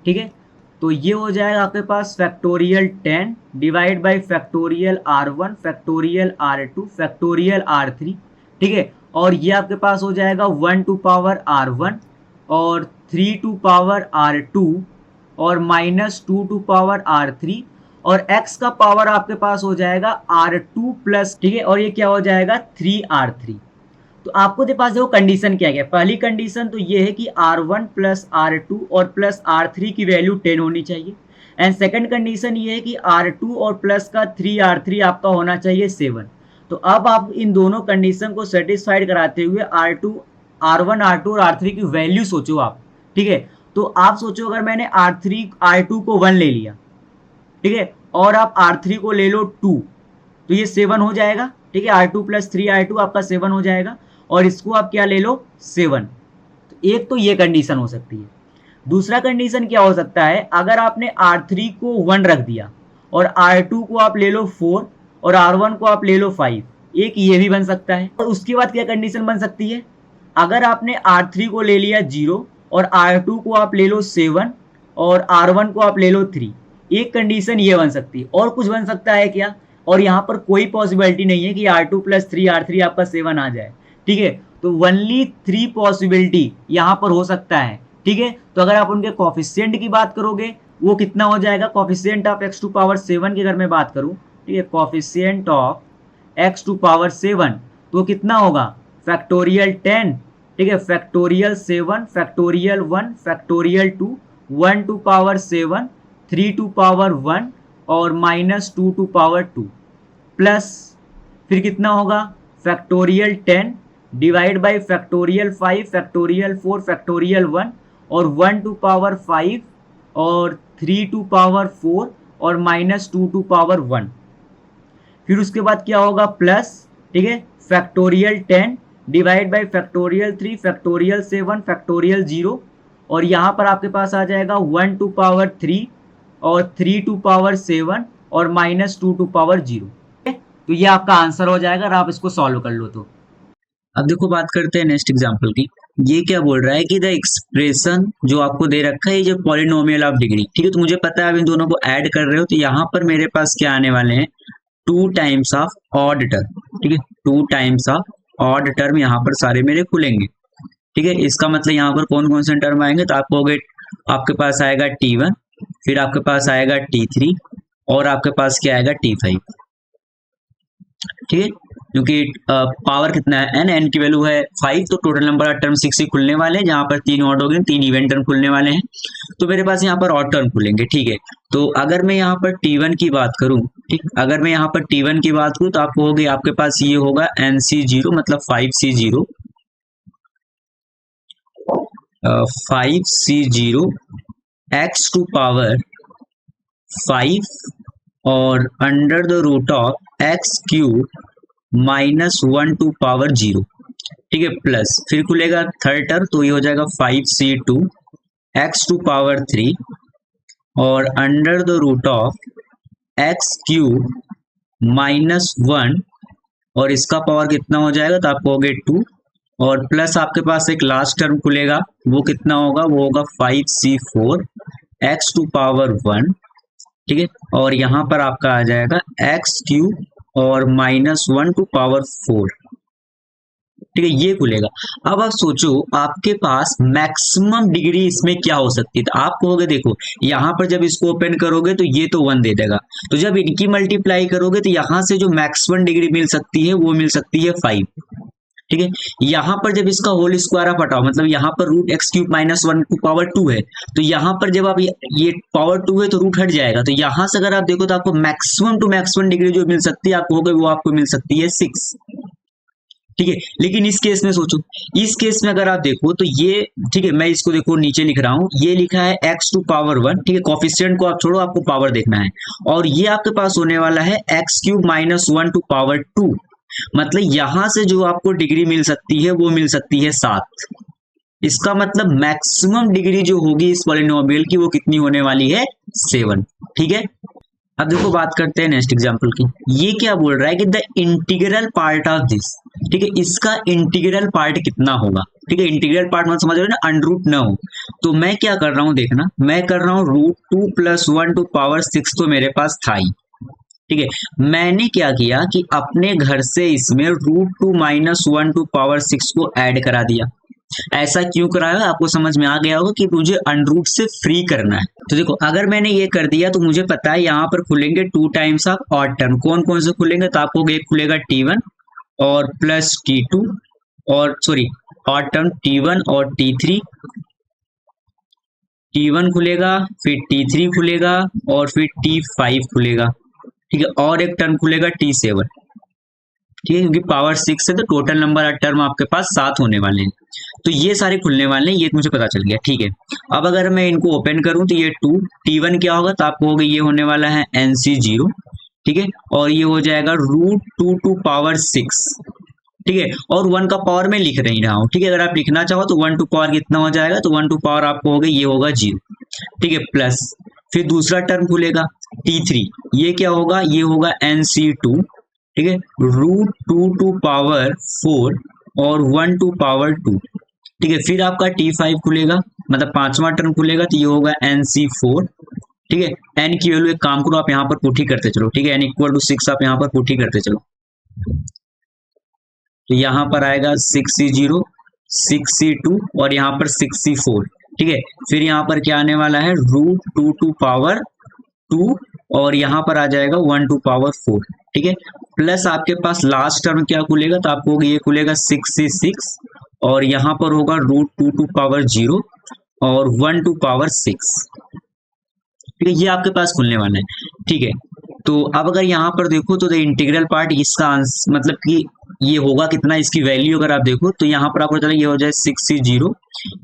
ठीक है। तो ये हो जाएगा आपके पास factorial 10 divide by factorial r1 factorial r2 factorial r3, ठीक है। और ये आपके पास हो जाएगा 1 टू पावर r1 और 3 टू पावर r2 और माइनस 2 टू पावर r3 और x का पावर आपके पास हो जाएगा r2 प्लस, ठीक है। और ये क्या हो जाएगा? 3r3। तो आपको के पास देखो कंडीशन क्या है। पहली कंडीशन तो ये है कि r1 प्लस r2 और प्लस r3 की वैल्यू 10 होनी चाहिए। एंड सेकंड कंडीशन ये है कि r2 और प्लस का 3r3 आपका होना चाहिए 7। तो अब आप इन दोनों कंडीशन को सेटिस्फाइड कराते हुए r1 r2 और r3 की वैल्यू सोचो आप, ठीक है। तो आप सोचो अगर मैंने r2 को 1 ले लिया, ठीक है, और आप r3 को ले लो 2, तो ये 7 हो जाएगा, ठीक है। r2 प्लस 3r2 आपका 7 हो जाएगा और इसको आप क्या ले लो? 7। तो एक तो ये कंडीशन हो सकती है। दूसरा कंडीशन क्या हो सकता है? अगर आपने r3 को 1 रख दिया और r2 को आप ले लो 4 और r1 को आप ले लो 5, एक ये भी बन सकता है। और उसके बाद क्या कंडीशन बन सकती है? अगर आपने r3 को ले लिया 0 और r2 को आप ले लो 7 और r1 को आप ले लो 3, एक कंडीशन ये बन सकती है। और कुछ बन सकता है क्या? और यहाँ पर कोई पॉसिबिलिटी नहीं है कि r2 प्लस 3r3 आपका 7 आ जाए, ठीक है। तो ओनली 3 पॉसिबिलिटी यहाँ पर हो सकता है, ठीक है। तो अगर आप उनके कोफिशिएंट की बात करोगे वो कितना हो जाएगा? Coefficient of x to power 7 की अगर मैं बात करूँ, ठीक है, coefficient of x to power 7 तो कितना होगा? फैक्टोरियल 10, ठीक है, factorial 7 factorial 1 factorial 2 1 to power 7 3 to power 1 और माइनस 2 टू पावर 2 प्लस फिर कितना होगा? Factorial 10 divide by factorial 5 factorial 4 factorial 1 और 1 टू पावर 5 और 3 टू पावर 4 और माइनस 2 टू पावर 1। फिर उसके बाद क्या होगा? प्लस, ठीक है, factorial 10 divide by factorial 3 factorial 7 factorial 0 और यहाँ पर आपके पास आ जाएगा 1 टू पावर 3 और 3 टू पावर 7 और माइनस 2 टू पावर 0। तो ये आपका आंसर हो जाएगा अगर आप इसको सॉल्व कर लो तो। अब देखो बात करते हैं नेक्स्ट एग्जांपल की। ये क्या बोल रहा है कि द एक्सप्रेशन जो आपको दे रखा है, ये जो पॉलिनोमियल ऑफ डिग्री, ठीक है। तो मुझे पता है आप इन दोनों को ऐड कर रहे हो, तो यहाँ पर मेरे पास क्या आने वाले हैं? 2 टाइम्स ऑफ ऑड टर्म, ठीक है, 2 टाइम्स ऑफ ऑड टर्म यहाँ पर सारे मेरे खुलेंगे, ठीक है। इसका मतलब यहाँ पर कौन कौन से टर्म आएंगे? तो आपके पास आएगा T1, फिर आपके पास आएगा T3 और आपके पास क्या आएगा? T5, ठीक है। क्योंकि पावर कितना है? n की वैल्यू है 5, तो टोटल नंबर ऑफ टर्म 6 ही खुलने वाले हैं। जहां पर 3 ऑड हो गए, 3 इवेंट टर्म खुलने वाले हैं, तो मेरे पास यहाँ पर ऑड टर्म खुलेंगे, ठीक है। तो अगर मैं यहाँ पर T1 की बात करूं, ठीक, अगर मैं यहाँ पर T1 की बात करूं तो आपको होगी, आपके पास ये होगा NC0 मतलब 5C0 5C0 x to power 5 और under the root of x cube minus 1 to power 0, ठीक है, प्लस फिर खुलेगा थर्ड टर्म, तो ये हो जाएगा 5C2 x टू पावर 3 और under the root of x cube minus 1 और इसका पावर कितना हो जाएगा? तो आपको हो गए 2 और प्लस आपके पास एक लास्ट टर्म खुलेगा, वो कितना होगा? वो होगा 5C4 x टू पावर 1, ठीक है। और यहाँ पर आपका आ जाएगा x क्यूब और माइनस 1 टू पावर 4, ठीक है, ये खुलेगा। अब आप सोचो आपके पास मैक्सिमम डिग्री इसमें क्या हो सकती है? तो आप कहोगे देखो यहाँ पर जब इसको ओपन करोगे तो ये तो 1 दे देगा, तो जब इनकी मल्टीप्लाई करोगे तो यहाँ से जो मैक्सिमम डिग्री मिल सकती है वो मिल सकती है 5, ठीक है। यहाँ पर जब इसका होल स्क्वायर आप हटाओ, मतलब यहाँ पर root x cube minus 1 to power 2 है, तो यहाँ पर जब आप ये पावर 2 है तो रूट हट जाएगा, तो यहाँ से अगर आप देखो तो आपको मैक्सिमम टू मैक्सिमम डिग्री जो मिल सकती है आपको होगा वो आपको मिल सकती है 6, ठीक है। लेकिन इस केस में सोचो, इस केस में अगर आप देखो तो ये, ठीक है, मैं इसको देखो नीचे लिख रहा हूं, ये लिखा है x टू पावर 1, ठीक है, कोफिशिएंट को आप छोड़ो, आपको पावर देखना है, और ये आपके पास होने वाला है x cube minus 1 to power 2। मतलब यहां से जो आपको डिग्री मिल सकती है वो मिल सकती है 7। इसका मतलब मैक्सिमम डिग्री जो होगी इस पॉलिनोमियल की वो कितनी होने वाली है, 7। ठीक है। अब देखो बात करते हैं नेक्स्ट एग्जांपल की। ये क्या बोल रहा है कि the integral part of this, ठीक है, इसका इंटीग्रल पार्ट कितना होगा। ठीक है, इंटीग्रल पार्ट मतलब समझ रहे हो ना, अनरूट ना हो। तो मैं क्या कर रहा हूं, देखना, मैं कर रहा हूं √2 + 1 टू पावर 6 तो मेरे पास था ही। ठीक है, मैंने क्या किया कि अपने घर से इसमें √2 - 1 टू पावर 6 को ऐड करा दिया। ऐसा क्यों कराया, आपको समझ में आ गया होगा कि मुझे अनरूट से फ्री करना है। तो देखो अगर मैंने ये कर दिया तो मुझे पता है यहाँ पर खुलेंगे 2 टाइम्स ऑफ ऑड टर्म। कौन कौन से खुलेंगे, तो आपको एक खुलेगा T1 और प्लस T2 और सॉरी ऑड टर्म T1 और T3, T1 खुलेगा, फिर T3 खुलेगा और फिर T5 खुलेगा। ठीक है, और एक टर्म खुलेगा T7। ठीक है, क्योंकि पावर 6 है तो टोटल नंबर टर्म आपके पास 7 होने वाले हैं। तो ये सारे खुलने वाले हैं, ये मुझे पता चल गया। ठीक है, अब अगर मैं इनको ओपन करूं तो ये 2 T1 क्या होगा, तो आपको होगा ये होने वाला है NC0। ठीक है, और ये हो जाएगा √2 टू पावर 6। ठीक है, और 1 का पावर मैं लिख नहीं रहा हूँ। ठीक है, अगर आप लिखना चाहो तो 1 टू पावर कितना हो जाएगा, तो 1 टू पावर आपको होगा ये होगा 0। ठीक है, प्लस फिर दूसरा टर्म खुलेगा T3, ये क्या होगा, ये होगा NC2। ठीक है, √2 टू पावर 4 और 1 टू पावर 2। ठीक है, फिर आपका T5 खुलेगा, मतलब पांचवा टर्म खुलेगा, तो ये होगा NC4। ठीक है, n की वैल्यू एक काम करो आप यहाँ पर पुट ही करते चलो। ठीक है, n = 6 आप यहाँ पर पुट ही करते चलो, तो यहाँ पर आएगा 6C0 6C2 और यहाँ पर 6C4। ठीक है, फिर यहाँ पर क्या आने वाला है, √2 टू पावर 2 और यहाँ पर आ जाएगा 1 टू पावर 4। ठीक है, प्लस आपके पास लास्ट टर्म क्या खुलेगा, तो आपको ये खुलेगा 6C6 और यहाँ पर होगा √2 टू पावर 0 और 1 टू पावर 6। ठीक है, ये आपके पास खुलने वाला है। ठीक है, तो अब अगर यहाँ पर देखो तो द इंटीग्रल पार्ट इसका मतलब कि ये होगा कितना, इसकी वैल्यू अगर आप देखो तो यहाँ पर आपको चला ये हो जाए 6C0,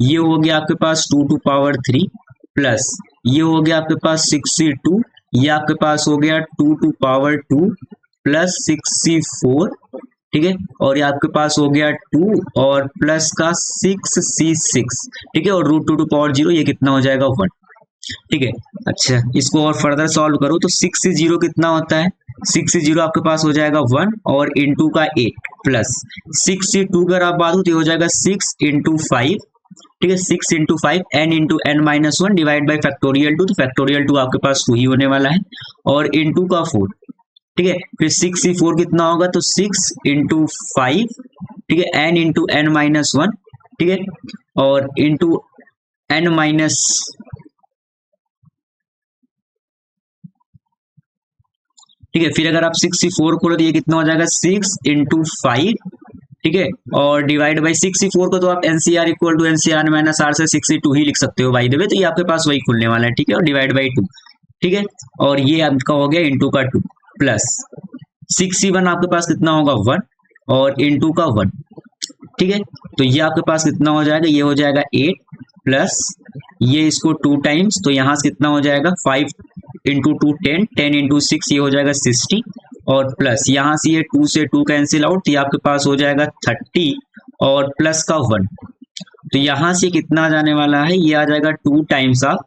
ये हो गया आपके पास 2 टू पावर 3 प्लस ये हो गया आपके पास 6C2, ये आपके पास हो गया 2 टू पावर 2 प्लस 6C4। ठीक है, और ये आपके पास हो गया 2 और प्लस का 6C6। ठीक है, और √2 टू पावर 0 ये कितना हो जाएगा 1। ठीक है, अच्छा इसको और फर्दर सॉल्व करो तो 6C0 कितना होता है, 6C0 आपके पास हो जाएगा 1 और इंटू का 8 प्लस 6C2 अगर आप बात हो तो ये हो जाएगा 6 इंटू 5। ठीक है, 6 into 5 n into n-1 divide by factorial 2, तो फैक्टोरियल 2 आपके पास 2 ही होने वाला है और इंटू का 4। ठीक है, फिर 6C4 कितना होगा, तो 6 इंटू 5। ठीक है, n इंटू n-1। ठीक है, और इंटू n- ठीक है, फिर अगर आप 6C4 खोलो तो ये कितना हो जाएगा 6 इंटू 5। ठीक है, और डिवाइड बाई 6C4 को तो आप NCR = NCR-R से 6C2 ही लिख सकते हो बाई द वे, तो ये आपके पास वही खुलने वाला है। ठीक है, और डिवाइड बाई 2। ठीक है, और ये आपका हो गया इंटू का 2 प्लस 6C1 आपके पास कितना होगा 1 और इंटू का 1। ठीक है, तो ये आपके पास कितना हो जाएगा, ये हो जाएगा 8 प्लस ये इसको 2 टाइम्स, तो यहाँ से कितना हो जाएगा 5 इंटू 2 10, 10 इंटू 6 ये हो जाएगा 60 और प्लस यहाँ से ये 2 से 2 कैंसिल आउट, तो ये आपके पास हो जाएगा 30 और प्लस का 1। तो यहाँ से कितना जाने वाला है, ये आ जाएगा 2 टाइम्स ऑफ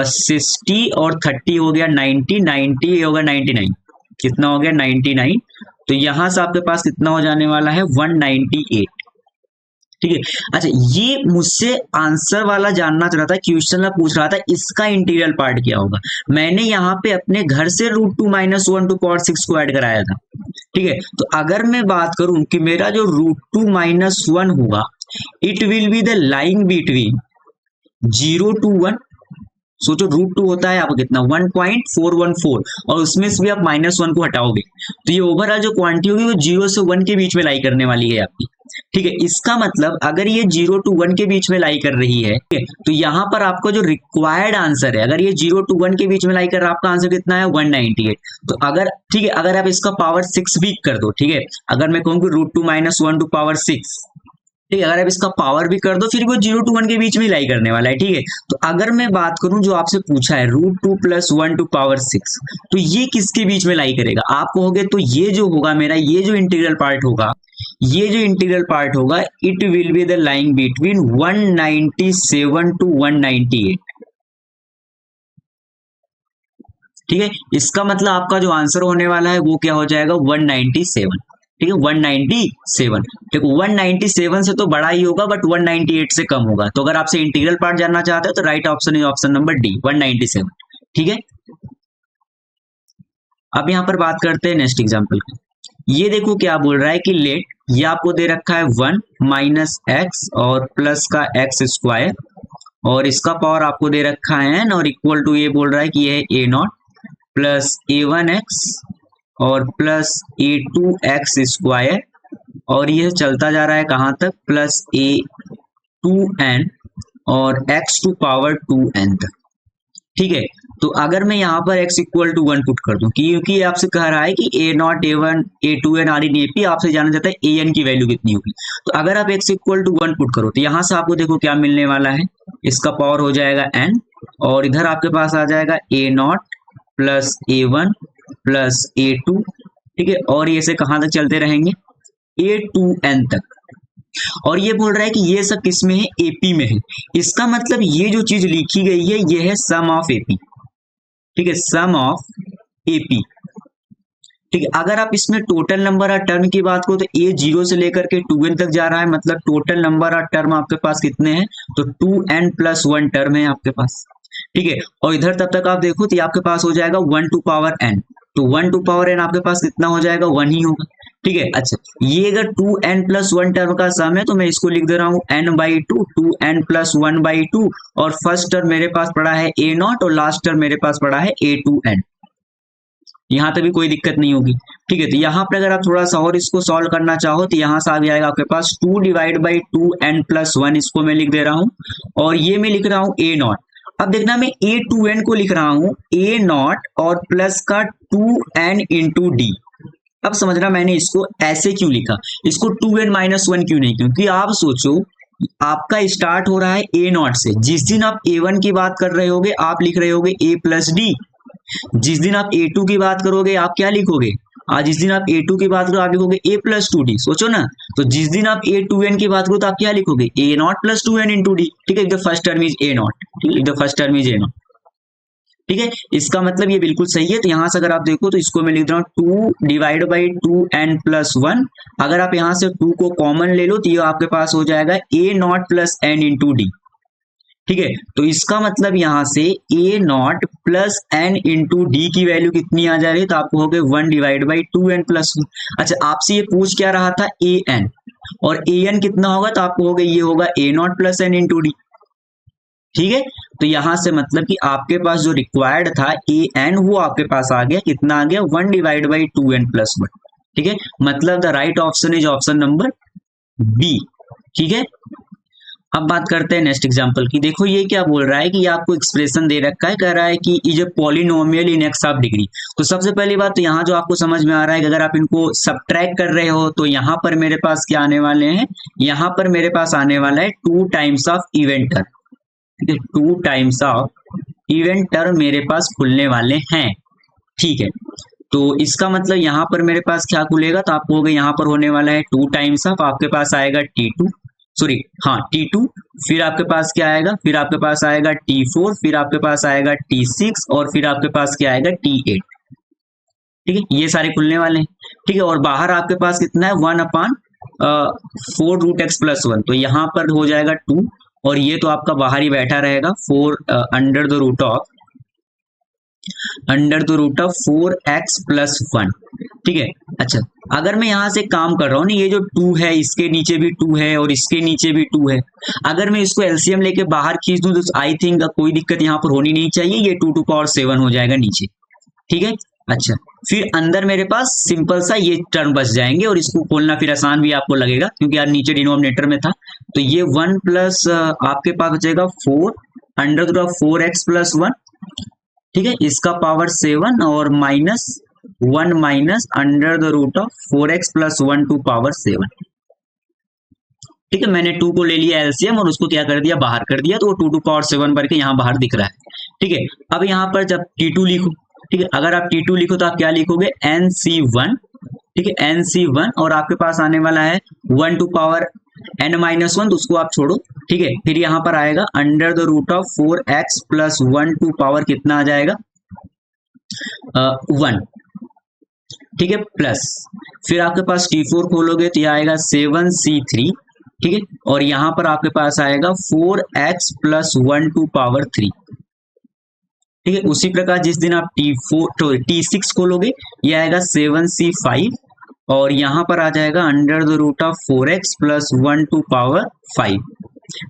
60 और 30 हो गया 90, 90 होगा 99, कितना हो गया 99। तो यहाँ से आपके पास कितना हो जाने वाला है 198। ठीक है, अच्छा ये मुझसे आंसर वाला जानना चाह रहा था, क्वेश्चन में पूछ रहा था इसका इंटीग्रल पार्ट क्या होगा। मैंने यहाँ पे अपने घर से √2 - 1 टू पावर 6 को ऐड कराया था। ठीक है, तो अगर मैं बात करूं कि मेरा जो √2 - 1 होगा, it will be the line between 0 to 1। सोचो √2 होता है आपको कितना 1.414 और उसमें से भी आप -1 को हटाओगे तो ये ओवरऑल जो क्वांटिटी होगी वो 0 से 1 के बीच में लाई करने वाली है आपकी। ठीक है, इसका मतलब अगर ये 0 to 1 के बीच में लाई कर रही है, ठीक है, तो यहाँ पर आपका जो रिक्वायर्ड आंसर है, अगर ये 0 to 1 के बीच में लाई कर रहा है, आपका आंसर कितना है 198। तो अगर ठीक है, अगर आप इसका पावर 6 भी कर दो, ठीक है, अगर मैं कहूँ कि √2 - 1 to power 6, ठीक है, अगर आप इसका पावर भी कर दो फिर वो 0 to 1 के बीच में लाई करने वाला है। ठीक है, तो अगर मैं बात करूं जो आपसे पूछा है √2 + 1 to power 6, तो ये किसके बीच में लाई करेगा? आप कहोगे तो ये जो होगा मेरा, ये जो इंटीग्रल पार्ट होगा, ये जो इंटीग्रल पार्ट होगा, it will be the lying between 197 to 198। ठीक है, इसका मतलब आपका जो आंसर होने वाला है वो क्या हो जाएगा 197। ठीक है, 197। देखो 197 से तो बड़ा ही होगा बट 198 से कम होगा। तो अगर आपसे इंटीग्रल पार्ट जानना चाहते हो तो right option is option number D, 197। ठीक है, अब यहां पर बात करते हैं नेक्स्ट एग्जांपल की। ये देखो क्या बोल रहा है कि लेट, ये आपको दे रखा है 1 - x और प्लस का x², और इसका पावर आपको दे रखा है n, और इक्वल टू ये बोल रहा है कि ये है a0 प्लस a1x और प्लस a2x², और ये चलता जा रहा है कहां तक, प्लस a2n और x टू पावर 2n तक। ठीक है, तो अगर मैं यहाँ पर x = 1 पुट कर दूं, क्योंकि आपसे कह रहा है कि a0 a1 a2n are in ap, आपसे जानना चाहता है an की वैल्यू कितनी होगी। तो अगर आप x = 1 पुट करो तो यहाँ से आपको देखो क्या मिलने वाला है, इसका पावर हो जाएगा n, और इधर आपके पास आ जाएगा a0 plus a1 plus a2। ठीक है, और ये से कहां तक चलते रहेंगे, a2n तक। और ये बोल रहा है कि ये सब किस में है, एपी में है। इसका मतलब ये जो चीज लिखी गई है ये है सम ऑफ एपी। ठीक है, सम ऑफ एपी। ठीक है, अगर आप इसमें टोटल नंबर ऑफ टर्म की बात करो तो ए 0 से लेकर के 2n तक जा रहा है, मतलब टोटल नंबर ऑफ टर्म आपके पास कितने हैं, तो 2n + 1 टर्म है आपके पास। ठीक है, और इधर तब तक आप देखो तो ये आपके पास हो जाएगा 1 to power n, तो 1 to power n आपके पास कितना हो जाएगा, 1 ही होगा। ठीक है, अच्छा ये अगर 2n + 1 टर्म का सम है तो मैं इसको लिख दे रहा हूँ n/2, 2n + 1/2, और फर्स्ट टर्म मेरे पास पड़ा है a0 और लास्ट टर्म मेरे पास पड़ा है a2n। यहाँ तक भी कोई दिक्कत नहीं होगी। ठीक है, तो यहाँ पर अगर आप थोड़ा सा और इसको सॉल्व करना चाहो तो यहाँ से आ जाएगा आपके पास 2/2n + 1, इसको मैं लिख दे रहा हूँ, और ये मैं लिख रहा हूँ a0। अब देखना मैं a2n को लिख रहा हूं a0 और प्लस का 2n × d। अब समझना मैंने इसको ऐसे क्यों लिखा, इसको 2n - 1 क्यों नहीं, क्योंकि आप सोचो आपका स्टार्ट हो रहा है a0 से। जिस दिन आप a1 की बात कर रहे होगे आप लिख रहे होगे a + d, जिस दिन आप a2 की बात करोगे आप क्या लिखोगे, आज जिस दिन आप a2 की बात करो आप लिखोगे a + 2d। सोचो ना, तो जिस दिन आप a2n की बात करो तो आप क्या लिखोगे, a0 + 2n × d। ठीक है, the first term is a0। ठीक है, the first term is a0। ठीक है, इसका मतलब ये बिल्कुल सही है। तो यहां से अगर आप देखो तो इसको मैं लिख रहा हूँ 2/2n + 1। अगर आप यहां से 2 को कॉमन ले लो तो ये आपके पास हो जाएगा a0 + n × d। ठीक है, तो इसका मतलब यहां से a0 + n × d की वैल्यू कितनी आ जा रही है, तो आपको हो गए 1/2n + 1। अच्छा, आपसे ये पूछ क्या रहा था an, और an कितना होगा, तो आपको हो गया ये होगा a0 + n × d। ठीक है, तो यहां से मतलब कि आपके पास जो रिक्वायर्ड था an वो आपके पास आ गया, कितना आ गया 1/2n + 1। ठीक है, मतलब the right option is option number B. ठीक है, अब बात करते हैं नेक्स्ट एग्जांपल की। देखो ये क्या बोल रहा है कि आपको एक्सप्रेशन दे रखा है, कह रहा है कि is a polynomial in x of degree. तो सबसे पहली बात तो यहाँ जो आपको समझ में आ रहा है कि अगर आप इनको सबट्रैक्ट कर रहे हो तो यहाँ पर मेरे पास क्या आने वाले हैं, यहाँ पर मेरे पास आने वाला है 2 टाइम्स ऑफ इवेंट टर्म। ठीक है, 2 टाइम्स ऑफ इवेंट टर्म मेरे पास खुलने वाले हैं। ठीक है, तो इसका मतलब यहाँ पर मेरे पास क्या खुलेगा, तो आपको होगा यहाँ पर होने वाला है 2 टाइम्स ऑफ, आपके पास आएगा t2, सॉरी हाँ t2, फिर आपके पास क्या आएगा, फिर आपके पास आएगा t4, फिर आपके पास आएगा t6, और फिर आपके पास क्या आएगा t8। ठीक है, ये सारे खुलने वाले हैं। ठीक है, और बाहर आपके पास कितना है 1/4 √x + 1, तो यहाँ पर हो जाएगा 2, और ये तो आपका बाहर ही बैठा रहेगा 4 under the root of 4x + 1। ठीक है, अच्छा अगर मैं यहां से काम कर रहा हूं ना, ये जो 2 है इसके नीचे भी 2 है और इसके नीचे भी 2 है, अगर मैं इसको एलसीएम लेके बाहर खींच दूं तो आई थिंक कोई दिक्कत यहाँ पर होनी नहीं चाहिए, ये 2 to power 7 हो जाएगा नीचे। ठीक है, अच्छा, फिर अंदर मेरे पास सिंपल सा ये टर्म बच जाएंगे और इसको खोलना फिर आसान भी आपको लगेगा क्योंकि यार नीचे डिनोमिनेटर में था। तो ये 1 प्लस आपके पास बचेगा 4 अंडर रूट ऑफ 4x+1, ठीक है, इसका पावर 7 और minus 1 minus under the root of 4x+1 to power 7। ठीक है, मैंने 2 को ले लिया एलसीएम और उसको क्या कर दिया, बाहर कर दिया, तो वो 2 टू पावर 7 करके यहाँ बाहर दिख रहा है। ठीक है, अब यहाँ पर जब T2 लिखो, ठीक है, अगर आप T2 लिखो तो आप क्या लिखोगे, NC1, ठीक है, NC1, और आपके पास आने वाला है 1 टू पावर n-1, तो उसको आप छोड़ो। ठीक है, फिर यहाँ पर आएगा under the root of 4x+1 to power कितना आ जाएगा, 1, ठीक है, प्लस फिर आपके पास T4 खोलोगे तो यह आएगा 7C3, ठीक है, और यहां पर आपके पास आएगा 4x+1 टू पावर 3। ठीक है, उसी प्रकार जिस दिन आप T6 खोलोगे यह आएगा 7C5 और यहां पर आ जाएगा under the root of 4x+1 to power 5।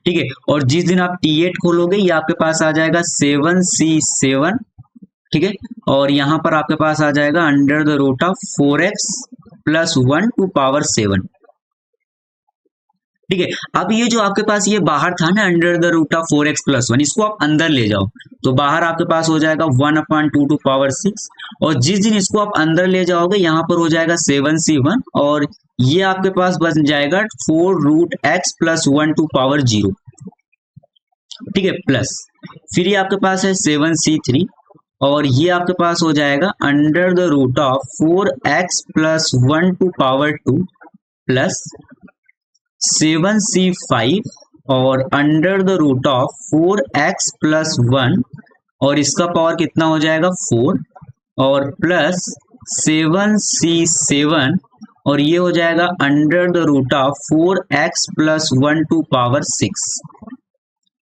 ठीक है, और जिस दिन आप T8 खोलोगे ये आपके पास आ जाएगा 7C7, ठीक है, और यहां पर आपके पास आ जाएगा under the root of 4x+1 to power 7। ठीक है, अब ये जो आपके पास ये बाहर था ना under the root of 4x+1, इसको आप अंदर ले जाओ तो बाहर आपके पास हो जाएगा 1/2 टू पावर 6, और जिस दिन इसको आप अंदर ले जाओगे यहाँ पर हो जाएगा 7C1 और ये आपके पास बन जाएगा 4√x+1 टू पावर 0। ठीक है, प्लस फिर ये आपके पास है 7C3 और ये आपके पास हो जाएगा under the root of 4x+1 to power 2 plus 7C5 और under the root of 4x+1 और इसका पावर कितना हो जाएगा 4 और प्लस 7C7 और ये हो जाएगा under the root of 4x+1 to power 6।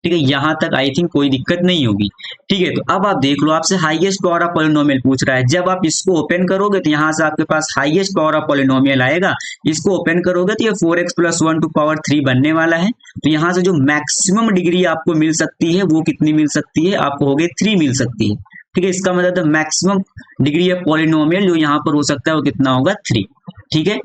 ठीक है, यहां तक आई थिंक कोई दिक्कत नहीं होगी। ठीक है, तो अब आप देख लो, आपसे हाईएस्ट पावर ऑफ पॉलिनोमियल पूछ रहा है। जब आप इसको ओपन करोगे तो यहां से आपके पास हाईएस्ट पावर ऑफ पॉलिनोमियल आएगा। इसको ओपन करोगे तो ये 4x+1 टू पावर 3 बनने वाला है। तो यहां से जो मैक्सिमम डिग्री आपको मिल सकती है वो कितनी मिल सकती है, आपको हो गए 3 मिल सकती है। ठीक है, इसका मतलब मैक्सिमम डिग्री ऑफ पॉलिनोमियल जो यहाँ पर हो सकता है वो कितना होगा, 3। ठीक है,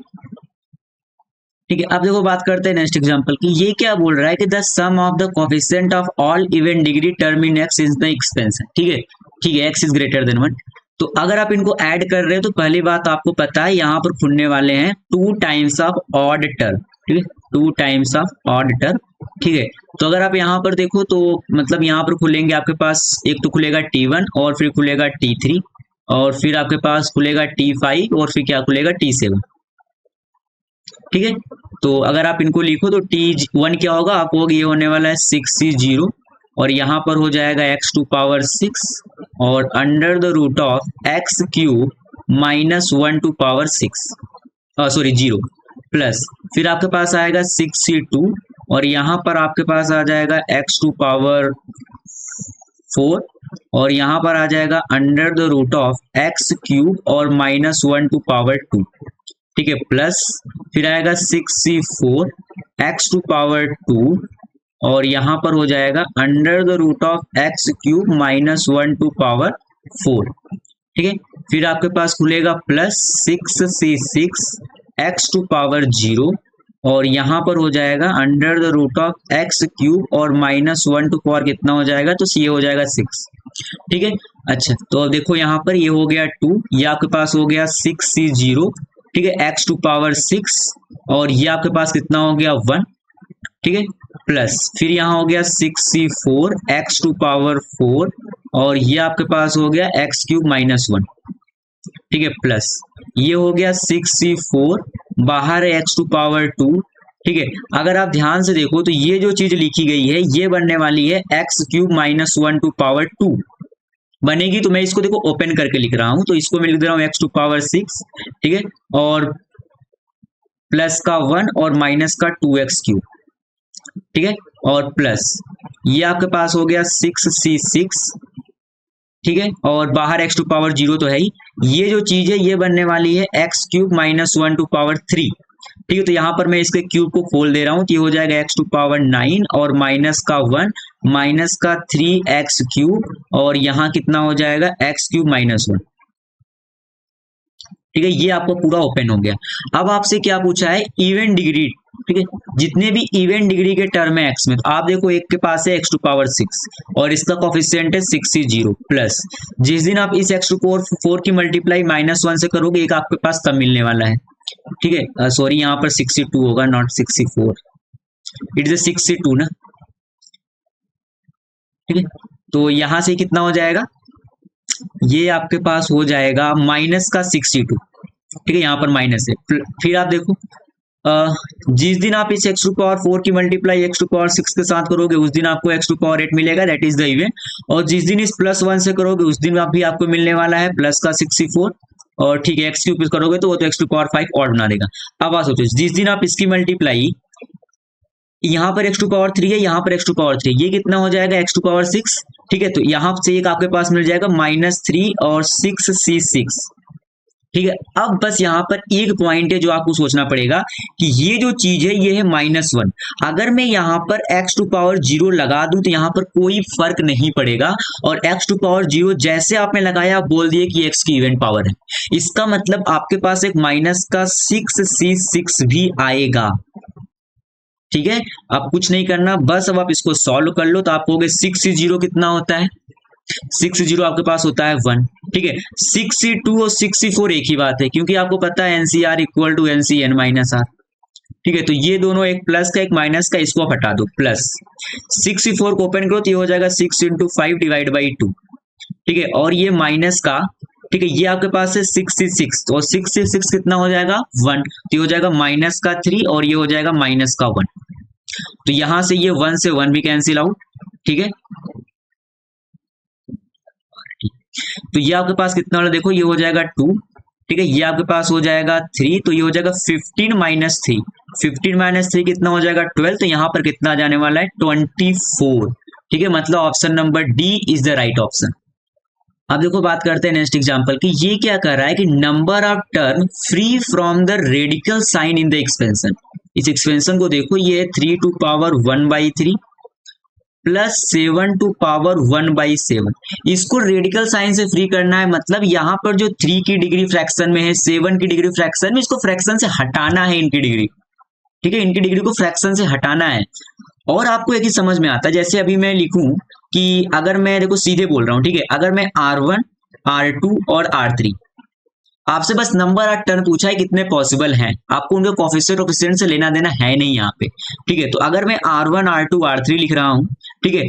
ठीक है, अब देखो बात करते हैं नेक्स्ट एग्जांपल की। ये क्या बोल रहा है कि the sum of the coefficient of all even degree term in x is the expansion. ठीक है, ठीक है, x इज ग्रेटर देन 1। तो अगर आप इनको ऐड कर रहे हो तो पहली बात आपको पता है यहाँ पर खुलने वाले हैं 2 टाइम्स ऑफ ऑड टर्म। ठीक है, 2 टाइम्स ऑफ ऑड टर्म। ठीक है, तो अगर आप यहाँ पर देखो तो मतलब यहाँ पर खुलेंगे आपके पास, एक तो खुलेगा T1 और फिर खुलेगा T3 और फिर आपके पास खुलेगा T5 और फिर क्या खुलेगा, T7। ठीक है, तो अगर आप इनको लिखो तो T1 क्या होगा, आपको ये होने वाला है 6C0 और यहाँ पर हो जाएगा x टू पावर 6 और under the root of x³ -1 to power 0 plus फिर आपके पास आएगा 6C2 और यहाँ पर आपके पास आ जाएगा x टू पावर 4 और यहाँ पर आ जाएगा under the root of x³ और -1 टू पावर 2। ठीक है, प्लस फिर आएगा 6C4 x टू पावर 2 और यहाँ पर हो जाएगा under the root of x³ -1 to power 4। ठीक है, फिर आपके पास खुलेगा plus 6C6 x to power 0 और यहाँ पर हो जाएगा under the root of x³ और -1 टू पावर कितना हो जाएगा, तो ये हो जाएगा 6। ठीक है, अच्छा तो अब देखो यहाँ पर ये हो गया 2, ये आपके पास हो गया 6C0, ठीक है, x टू पावर 6 और ये आपके पास कितना हो गया 1। ठीक है, प्लस फिर यहाँ हो गया 6C4 x टू पावर 4 और ये आपके पास हो गया x³ -1। ठीक है, प्लस ये हो गया 6C4 बाहर है x टू पावर 2। ठीक है, अगर आप ध्यान से देखो तो ये जो चीज लिखी गई है ये बनने वाली है x³ -1 टू पावर 2 बनेगी। तो मैं इसको देखो ओपन करके लिख रहा हूं, तो इसको मैं लिख रहा हूं x टू पावर 6, ठीक है, और प्लस का 1 और माइनस का 2x³। ठीक है, और प्लस ये आपके पास हो गया 6C6, ठीक है, और बाहर x टू पावर 0 तो है ही। ये जो चीज है ये बनने वाली है x³ -1 टू पावर 3। ठीक है, तो यहाँ पर मैं इसके क्यूब को खोल दे रहा हूँ, तो ये हो जाएगा x टू पावर 9 और माइनस का 1 माइनस का 3x³ और यहाँ कितना हो जाएगा x³ -1। ठीक है, ये आपको पूरा ओपन हो गया। अब आपसे क्या पूछा है, इवेंट डिग्री, ठीक है, जितने भी इवेंट डिग्री के टर्म है एक्स में, तो आप देखो एक के पास है एक्स टू पावर 6 और इसका कोफिशिएंट है 6 प्लस, जिस दिन आप इस एक्स टू पावर 4 की मल्टीप्लाई -1 से करोगे, एक आपके पास तब मिलने वाला है। ठीक है, सॉरी यहाँ पर 62 होगा, नॉट 64, इट इज 62 ना। ठीक है, तो यहां से कितना हो जाएगा, ये आपके पास हो जाएगा माइनस का 62। ठीक है, यहाँ पर माइनस है। फिर आप देखो जिस दिन आप इस एक्स टू पावर 4 की मल्टीप्लाई एक्स टू पावर 6 के साथ करोगे, उस दिन आपको एक्स टू पावर 8 मिलेगा, दैट इज द इवेंट। और जिस दिन इस +1 से करोगे, उस दिन भी आपको मिलने वाला है प्लस का 64। और ठीक है, एक्स क्यूब करोगे तो वो तो एक्स टू पावर 5 और बना देगा। अब आप सोचो, जिस दिन आप इसकी मल्टीप्लाई, यहाँ पर एक्स टू पावर 3 है, यहाँ पर एक्स टू पावर 3, ये कितना हो जाएगा एक्स टू पावर 6। ठीक है, तो यहाँ से एक आपके पास मिल जाएगा -3 और 6c6। ठीक है, अब बस यहाँ पर एक पॉइंट है जो आपको सोचना पड़ेगा कि ये जो चीज है ये है -1। अगर मैं यहाँ पर x टू पावर 0 लगा दूं तो यहाँ पर कोई फर्क नहीं पड़ेगा, और x टू पावर 0 जैसे आपने लगाया, आप बोल दिए कि x की इवेंट पावर है, इसका मतलब आपके पास एक माइनस का 6c6 भी आएगा। ठीक है, अब कुछ नहीं करना, बस अब आप इसको सॉल्व कर लो, तो आप कहोगे 6c0 कितना होता है, 6c0 आपके पास होता है 1। ठीक है, 6c2 और 6c4 एक ही बात है, क्योंकि आपको पता है NCR इक्वल टू NCn-R। ठीक है, तो ये दोनों एक प्लस का एक माइनस का, इसको आप हटा दो, प्लस 6c4 को ओपन करो तो ये हो जाएगा 6 × 5 डिवाइड बाई 2। ठीक है, और ये माइनस का, ठीक है, ये आपके पास है 6c6, तो 6c6 कितना हो जाएगा 1, तो ये हो जाएगा माइनस का 3 और ये हो जाएगा माइनस का 1। तो यहां से ये 1 से 1 भी कैंसिल आउट। ठीक है, तो ये आपके पास कितना वाला देखो, ये हो जाएगा 2। ठीक है, ये आपके पास हो जाएगा 3, तो ये हो जाएगा 15 - 3, 15 - 3 कितना हो जाएगा 12, तो यहाँ पर कितना जाने वाला है 24। ठीक है, मतलब option number D is the right option. अब देखो बात करते हैं नेक्स्ट एग्जांपल की। ये क्या कर रहा है कि number of term free from the radical sign in the expansion. इस एक्सपेंशन को देखो, ये 3 to power 1/3 plus 7 to power 1/7। इसको रेडिकल साइन से फ्री करना है, मतलब यहाँ पर जो 3 की डिग्री फ्रैक्शन में है, 7 की डिग्री फ्रैक्शन में, इसको फ्रैक्शन से हटाना है इनकी डिग्री। ठीक है, इनकी डिग्री को फ्रैक्शन से हटाना है। और आपको एक ही समझ में आता है, जैसे अभी मैं लिखूं कि अगर मैं देखो सीधे बोल रहा हूं, ठीक है, अगर मैं R1, R2 और R3, आपसे बस नंबर ऑफ टर्म पूछा है कितने पॉसिबल हैं, आपको उनके कोफिशिएंट से लेना देना है नहीं यहाँ पे। ठीक है, तो अगर मैं R1, R2, R3 लिख रहा हूँ, ठीक है,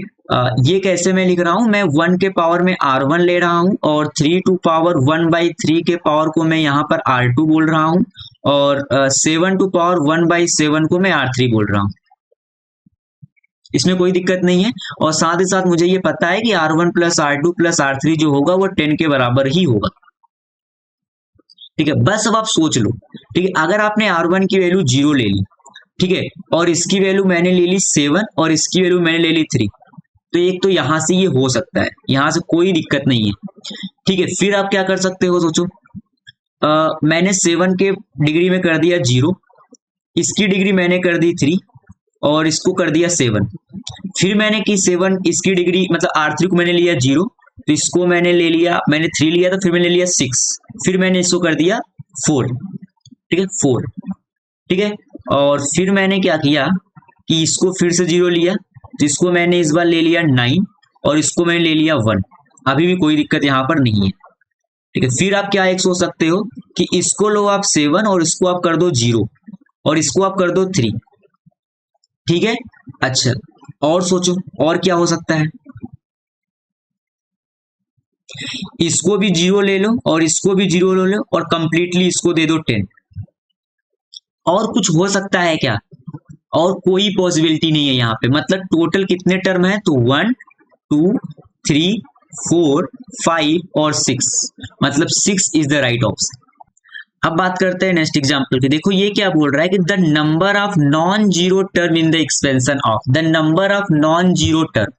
ये कैसे मैं लिख रहा हूं, मैं 1 के पावर में R1 ले रहा हूं और 3 टू पावर 1/3 के पावर को मैं यहाँ पर R2 बोल रहा हूं, और 7 टू पावर 1/7 को मैं R3 बोल रहा हूं। इसमें कोई दिक्कत नहीं है, और साथ ही साथ मुझे ये पता है कि R1 + R2 + R3 जो होगा वो 10 के बराबर ही होगा। ठीक है, बस अब आप सोच लो, ठीक है, अगर आपने R1 की वैल्यू 0 ले ली, ठीक है, और इसकी वैल्यू मैंने ले ली 7 और इसकी वैल्यू मैंने ले ली 3, तो एक तो यहां से ये हो सकता है, यहां से कोई दिक्कत नहीं है। ठीक है, फिर आप क्या कर सकते हो, सोचो, मैंने 7 के डिग्री में कर दिया 0, इसकी डिग्री मैंने कर दी 3 और इसको कर दिया 7। फिर मैंने की 7, इसकी डिग्री मतलब R3 को मैंने लिया 0, तो इसको मैंने ले लिया, मैंने 3 लिया, तो फिर मैंने लिया 6, फिर मैंने इसको कर दिया 4। ठीक है, 4। ठीक है, और फिर मैंने क्या किया कि इसको फिर से 0 लिया, तो इसको मैंने इस बार ले लिया 9 और इसको मैंने ले लिया 1। अभी भी कोई दिक्कत यहाँ पर नहीं है। ठीक है, फिर आप क्या एक सोच सकते हो कि इसको लो आप 7 और इसको आप कर दो 0 और इसको आप कर दो 3। ठीक है, अच्छा, और सोचो और क्या हो सकता है, इसको भी 0 ले लो और इसको भी 0 ले लो और कंप्लीटली इसको दे दो 10। और कुछ हो सकता है क्या, और कोई पॉसिबिलिटी नहीं है यहाँ पे। मतलब टोटल कितने टर्म है, तो 1 2 3 4 5 और 6, मतलब 6 इज द राइट ऑप्शन। अब बात करते हैं नेक्स्ट एग्जांपल की। देखो ये क्या बोल रहा है कि the number of non zero term in the expansion of, the number of non zero term.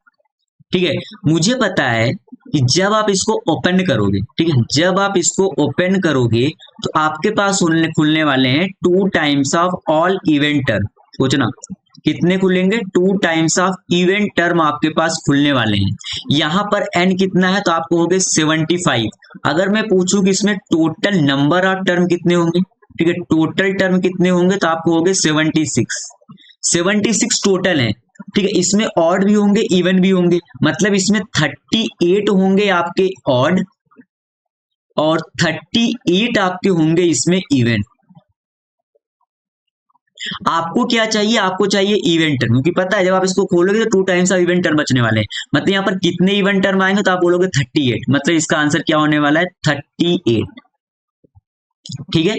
ठीक है, मुझे पता है कि जब आप इसको ओपन करोगे, ठीक है, जब आप इसको ओपन करोगे तो आपके पास खुलने वाले हैं 2 times of all event term. सोचना, कितने खुलेंगे, 2 टाइम्स ऑफ इवेंट टर्म आपके पास खुलने वाले हैं। यहां पर n कितना है तो आप कहोगे 75। अगर मैं पूछूं कि इसमें टोटल नंबर ऑफ टर्म कितने होंगे, ठीक है, टोटल टर्म कितने होंगे तो आप कहोगे 76। 76 टोटल है, ठीक है। इसमें ऑड भी होंगे इवन भी होंगे, मतलब इसमें 38 होंगे आपके ऑड और 38 आपके होंगे इसमें इवेंट। आपको क्या चाहिए, आपको चाहिए इवेंट टर्म, क्योंकि पता है जब आप इसको खोलोगे तो 2 टाइम्स ऑफ इवेंट टर्म बचने वाले हैं। मतलब यहाँ पर कितने इवेंट टर्म आएंगे तो आप बोलोगे 38, मतलब इसका आंसर क्या होने वाला है 38। ठीक है।